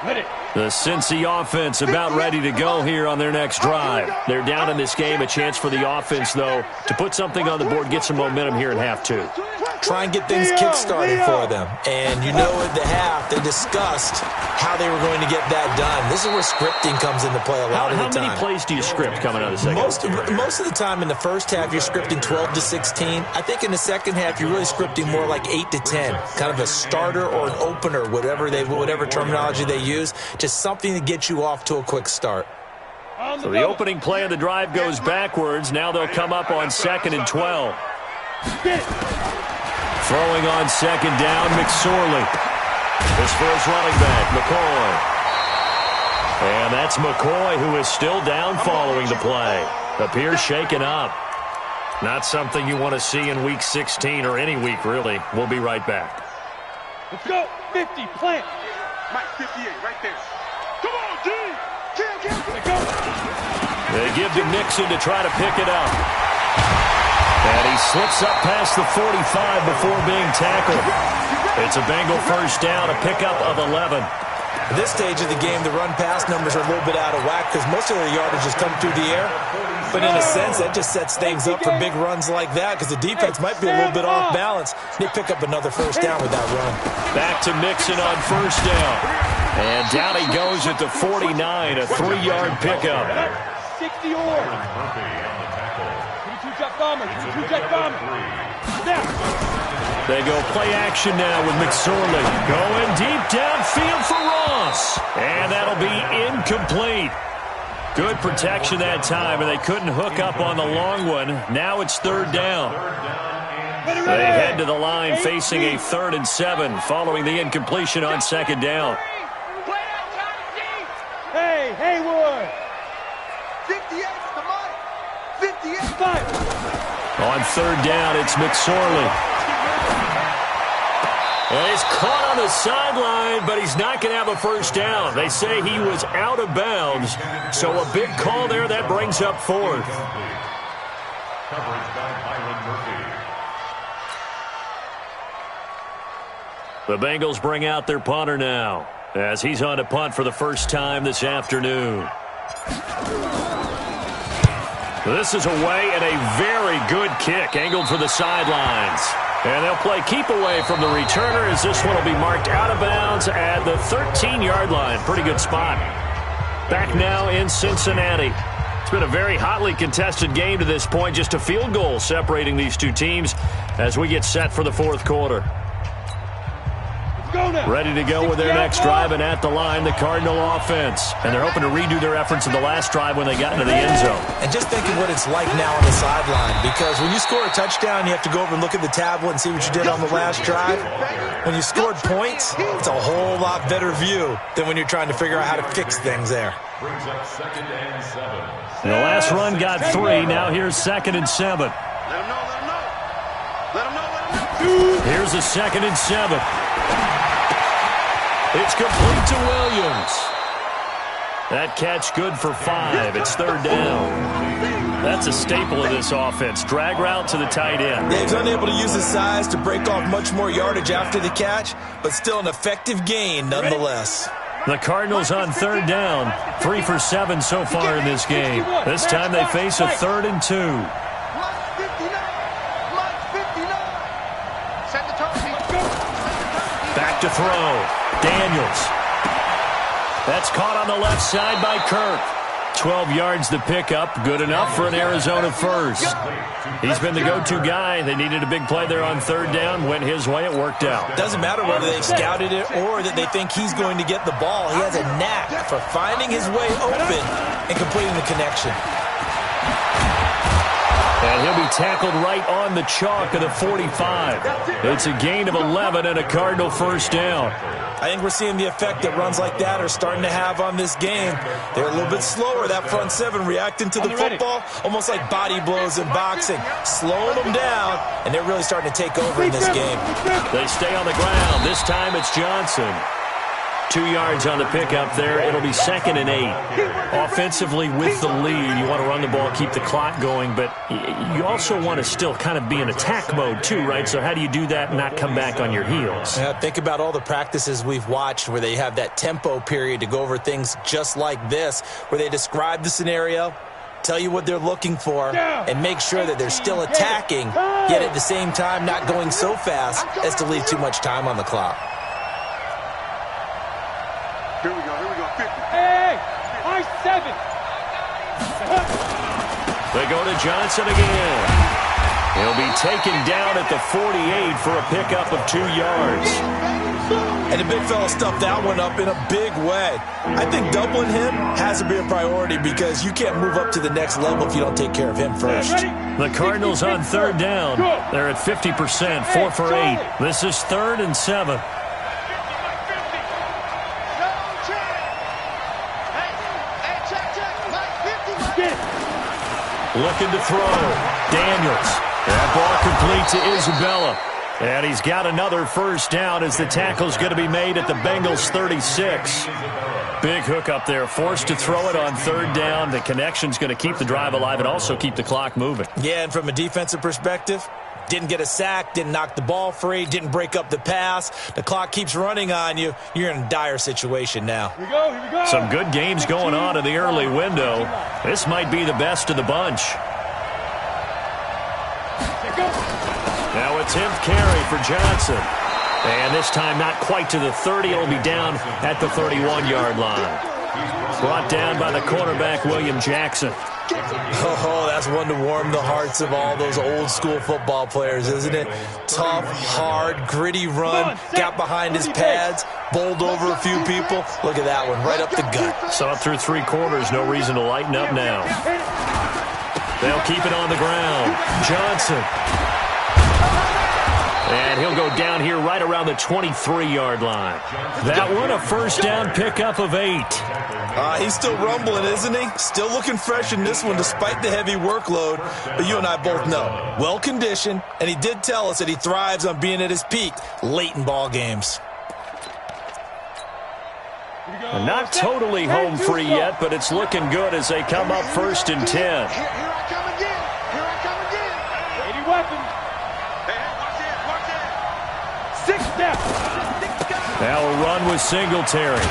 Ready. The Cincy offense about ready to go here on their next drive. They're down in this game. A chance for the offense, though, to put something on the board, get some momentum here in half 2. Try and get things kick-started for them. And you know at the half, they discussed how they were going to get that done. This is where scripting comes into play a lot of the time. How many plays do you script coming out of the second? Most of the time in the first half, you're scripting 12 to 16. I think in the second half, you're really scripting more like 8 to 10. Kind of a starter or an opener, whatever terminology they use. Just something to get you off to a quick start. So the opening play of the drive goes backwards. Now they'll come up on 2nd and 12. Throwing on 2nd down, McSorley. This for his running back, McCoy. And that's McCoy, who is still down following the play. Appears shaken up. Not something you want to see in Week 16 or any week, really. We'll be right back. Let's go. 50, plant. Mike, 58, right there. Come on, D. Let's go. They give to Mixon to try to pick it up. And he slips up past the 45 before being tackled. It's a Bengal first down, a pickup of 11. At this stage of the game, the run-pass numbers are a little bit out of whack because most of their yardage has come through the air. But in a sense, that just sets things up for big runs like that because the defense might be a little bit off balance. They pick up another first down with that run. Back to Mixon on first down. And down he goes at the 49, a 3-yard pickup. 60 or. 22-jet bomber. 22-jet bomber. Snap. They go play action now with McSorley. Going deep downfield for Ross. And that'll be incomplete. Good protection that time, and they couldn't hook up on the long one. Now it's 3rd down. They head to the line facing a 3rd and 7 following the incompletion on 2nd down. Hey, Haywood. 58, come on. 58. On 3rd down, it's McSorley. And he's caught on the sideline, but he's not going to have a first down. They say he was out of bounds, so a big call there. That brings up 4th. Coverage by Byron Murphy. The Bengals bring out their punter now, as he's on to punt for the first time this afternoon. This is away and a very good kick, angled for the sidelines. And they'll play keep away from the returner as this one will be marked out of bounds at the 13-yard line. Pretty good spot. Back now in Cincinnati. It's been a very hotly contested game to this point. Just a field goal separating these two teams as we get set for the 4th quarter. Ready to go with their next drive, and at the line, the Cardinal offense. And they're hoping to redo their efforts in the last drive when they got into the end zone. And just think of what it's like now on the sideline, because when you score a touchdown, you have to go over and look at the tablet and see what you did on the last drive. When you scored points, it's a whole lot better view than when you're trying to figure out how to fix things there. Brings up 2nd and 7. The last run got 3. Now here's 2nd and 7. Let him know, let him know. Let him know, let him know. Here's a 2nd and 7. It's complete to Williams. That catch good for 5. It's third down. That's a staple of this offense. Drag route to the tight end. Yeah, he's unable to use his size to break off much more yardage after the catch, but still an effective gain nonetheless. The Cardinals on third down. 3 for 7 so far in this game. This time they face a 3rd and 2. Back to throw. Daniels. That's caught on the left side by Kirk. 12 yards to pick up. Good enough for an Arizona first. He's been the go-to guy. They needed a big play there on third down. Went his way. It worked out. Doesn't matter whether they've scouted it or that they think he's going to get the ball. He has a knack for finding his way open and completing the connection. And he'll be tackled right on the chalk of the 45. It's a gain of 11 and a Cardinal first down. I think we're seeing the effect that runs like that are starting to have on this game. They're a little bit slower, that front seven, reacting to the football, almost like body blows in boxing, slowing them down, and they're really starting to take over in this game. They stay on the ground. This time it's Johnson. 2 yards on the pickup there. It'll be 2nd and 8. Offensively with the lead, you want to run the ball, keep the clock going, but you also want to still kind of be in attack mode too, right? So how do you do that and not come back on your heels? Yeah, think about all the practices we've watched where they have that tempo period to go over things just like this, where they describe the scenario, tell you what they're looking for, and make sure that they're still attacking, yet at the same time not going so fast as to leave too much time on the clock. Here we go, 50. Hey, I 7. They go to Johnson again. He'll be taken down at the 48 for a pickup of 2 yards. And the big fella stuffed that one up in a big way. I think doubling him has to be a priority because you can't move up to the next level if you don't take care of him first. The Cardinals on third down. They're at 50%, 4 for 8. This is 3rd and 7. Looking to throw. Daniels. That ball complete to Isabella. And he's got another first down as the tackle's going to be made at the Bengals 36. Big hook up there. Forced to throw it on third down. The connection's going to keep the drive alive and also keep the clock moving. Yeah, and from a defensive perspective, didn't get a sack, didn't knock the ball free, didn't break up the pass. The clock keeps running on you. You're in a dire situation now. Here we go. Some good games going on in the early window. This might be the best of the bunch. Now a 10th carry for Johnson. And this time not quite to the 30. It'll be down at the 31-yard line. Brought down by the cornerback, William Jackson. Oh, that's one to warm the hearts of all those old-school football players, isn't it? Tough, hard, gritty run, got behind his pads, bowled over a few people. Look at that one, right up the gut. Saw it through 3 quarters, no reason to lighten up now. They'll keep it on the ground. Johnson. And he'll go down here right around the 23-yard line. That one, a first down pickup of 8. He's still rumbling, isn't he? Still looking fresh in this one despite the heavy workload. But you and I both know, well-conditioned, and he did tell us that he thrives on being at his peak late in ball games. Not totally home free yet, but it's looking good as they come up 1st and 10. Here I come again. 80 weapons. Hey, watch 6 down. Now a run with Singletary.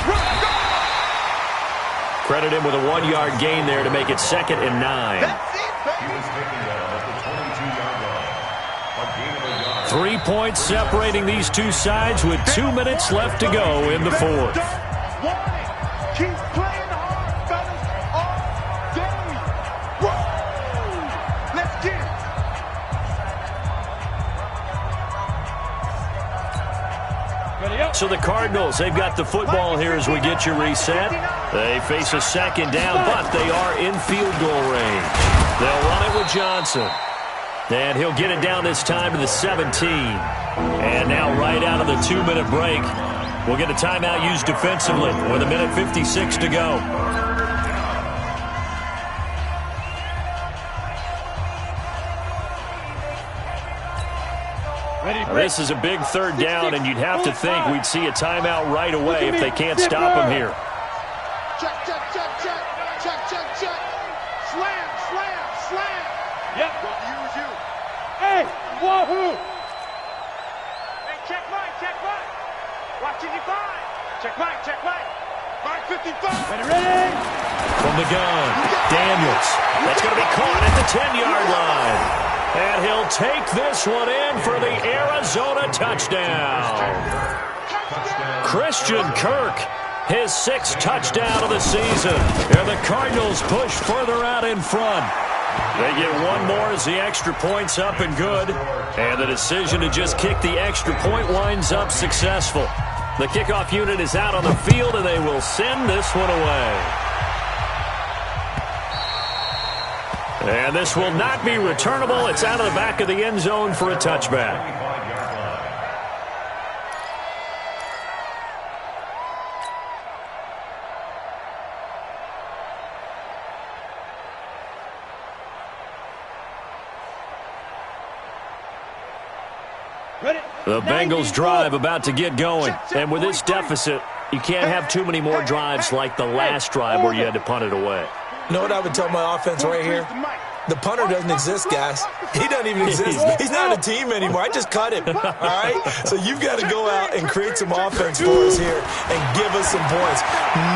Credit him with a 1-yard gain there to make it 2nd and 9. He was taken down at the 22-yard line. A gain of a yard. 3 points separating these two sides with 2 minutes left to go in the 4th. Keep playing hard, fellas, all day. Woo! Let's get Ready up. So the Cardinals, they've got the football here as we get you reset. They face a 2nd down, but they are in field goal range. They'll run it with Johnson. And he'll get it down this time to the 17. And now right out of the 2-minute break, we'll get a timeout used defensively with 1:56 to go. This is a big 3rd down, and you'd have to think we'd see a timeout right away if they can't stop him here. Check, check, check, check. Check, check, check. Slam, slam, slam. Yep. What you is you. Hey, wahoo! Hey, check Mike, check Mike. Watch 55. Check Mike, check Mike. Mike 55. Ready? From the gun, Daniels. That's going to be caught at the 10-yard line. And he'll take this one in for the Arizona touchdown. Christian Kirk, his 6th touchdown of the season. And the Cardinals push further out in front. They get one more as the extra point's up and good. And the decision to just kick the extra point winds up successful. The kickoff unit is out on the field, and they will send this one away. And this will not be returnable. It's out of the back of the end zone for a touchback. The Bengals drive about to get going. And with this deficit, you can't have too many more drives like the last drive where you had to punt it away. You know what I would tell my offense right here? The punter doesn't exist, guys. He doesn't even exist. He's not a team anymore. I just cut him, all right? So you've got to go out and create some offense for us here and give us some points.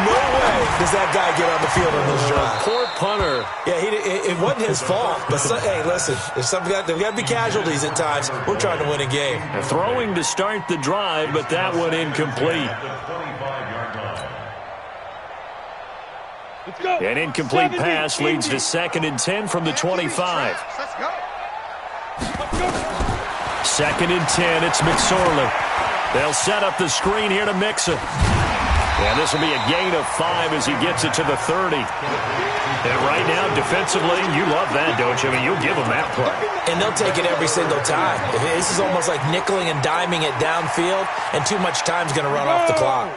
No way does that guy get on the field on this drive. Poor punter. Yeah, it wasn't his fault. But, hey, listen, there's got to be casualties at times. We're trying to win a game. Throwing to start the drive, but that one incomplete. An incomplete pass leads to 2nd and 10 from the 25. 2nd and 10, it's McSorley. They'll set up the screen here to mix it. And this will be a gain of 5 as he gets it to the 30. And right now, defensively, you love that, don't you? I mean, you'll give them that play. And they'll take it every single time. This is almost like nickeling and diming it downfield, and too much time's going to run off the clock.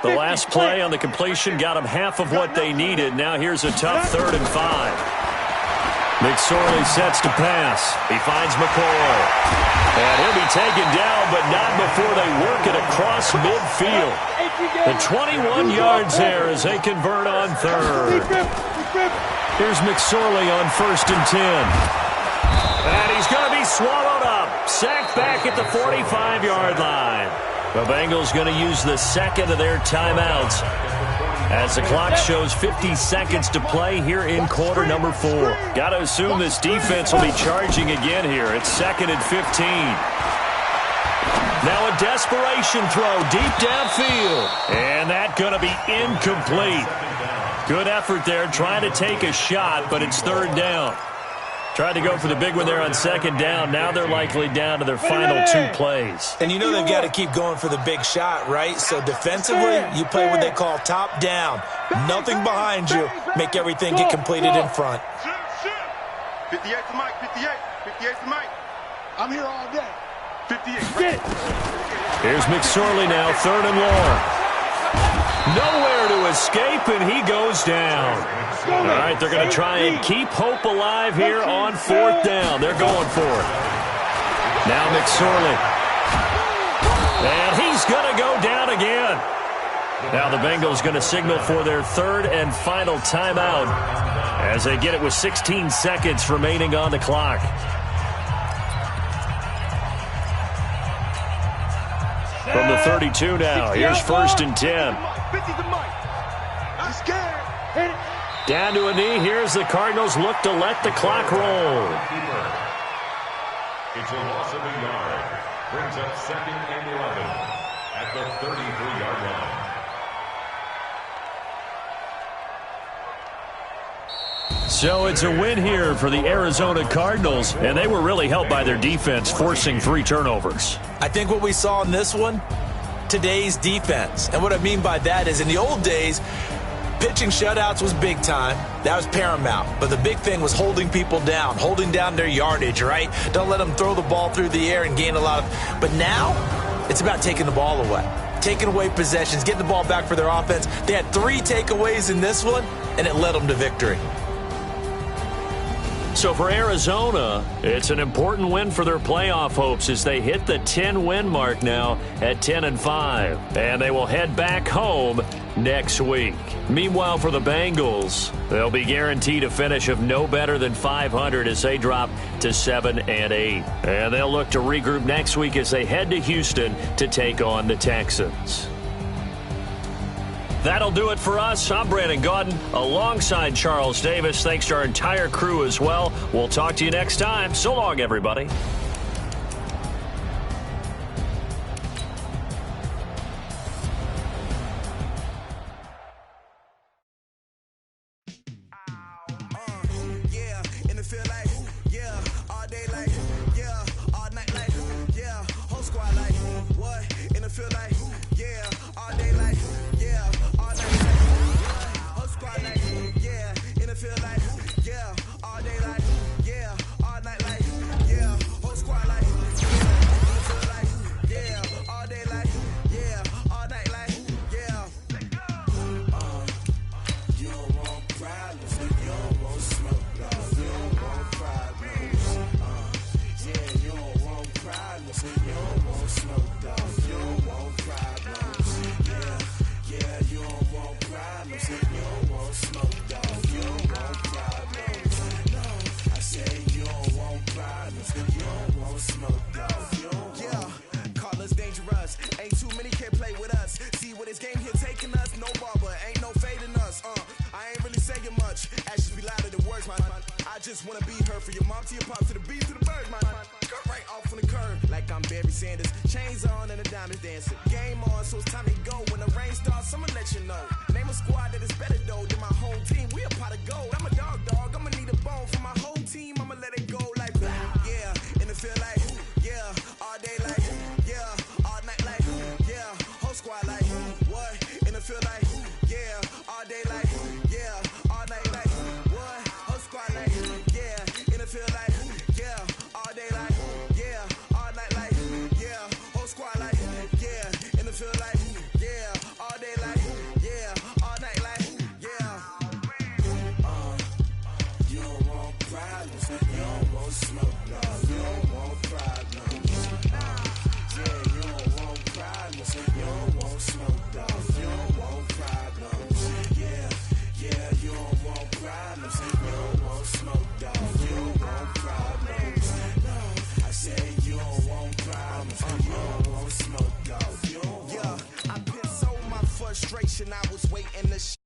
The last play on the completion got them half of what they needed. Now here's a tough 3rd and 5. McSorley sets to pass. He finds McCoy. And he'll be taken down, but not before they work it across midfield. The 21 yards there as they convert on 3rd. Here's McSorley on 1st and 10. And he's going to be swallowed up. Sacked back at the 45-yard line. The Bengals going to use the 2nd of their timeouts as the clock shows 50 seconds to play here in quarter number 4. Got to assume this defense will be charging again here. It's 2nd and 15. Now a desperation throw deep downfield. And that going to be incomplete. Good effort there trying to take a shot, but it's 3rd down. Tried to go for the big one there on 2nd down. Now they're likely down to their final 2 plays. And you know they've got to keep going for the big shot, right? So defensively, you play what they call top down. Nothing behind you. Make everything get completed in front. 58 to Mike, 58. 58 to Mike. I'm here all day. 58. Here's McSorley now, 3rd and long. Nowhere to escape, and he goes down. All right, they're going to try and keep hope alive here on 4th down. They're going for it. Now McSorley. And he's going to go down again. Now the Bengals going to signal for their 3rd and final timeout as they get it with 16 seconds remaining on the clock. From the 32 now, here's 1st and 10. Down to a knee. Here's the Cardinals look to let the clock roll. It's a loss of a yard. Brings up 2nd and 11 at the 33-yard line. So it's a win here for the Arizona Cardinals, and they were really helped by their defense, forcing 3 turnovers. I think what we saw in this one, today's defense. And what I mean by that is in the old days, pitching shutouts was big time. That was paramount. But the big thing was holding people down, holding down their yardage, right? Don't let them throw the ball through the air and gain a lot of... But now, it's about taking the ball away. Taking away possessions, getting the ball back for their offense. They had 3 takeaways in this one, and it led them to victory. So for Arizona, it's an important win for their playoff hopes as they hit the 10-win mark now at 10-5. And they will head back home next week. Meanwhile, for the Bengals, they'll be guaranteed a finish of no better than 500 as they drop to 7-8. And they'll look to regroup next week as they head to Houston to take on the Texans. That'll do it for us. I'm Brandon Gaudin alongside Charles Davis. Thanks to our entire crew as well. We'll talk to you next time. So long, everybody. just wanna be her. For your mom to your pop to the beat to the birds, man. Cut right off on the curb like I'm Barry Sanders. Chains on and the diamonds dancing. Game on, so it's time to go. When the rain starts, I'ma let you know. Name a squad that is better though than my whole team. We a pot of gold. I'm a dog. I'ma need a bone for my whole team. I'ma let it go like yeah. And it feel like yeah. All day like yeah. All night like yeah. Whole squad like what? And it feel like yeah. All day like yeah. All night like what? Whole squad like yeah. And it feel like yeah. All day like yeah. All night like yeah. Whole squad like yeah. And it feel like yeah. All day like yeah. All night like yeah. You don't want problems. You don't want smoke. No. You don't want problems. Yeah, you don't want problems. You don't want smoke. No. You don't want problems. Yeah, you don't want problems. You don't want smoke. No. You don't want problems. No, I say you don't want problems. You don't want smoke. No. You don't want. Yeah, I pissed so my frustration. I was waiting to.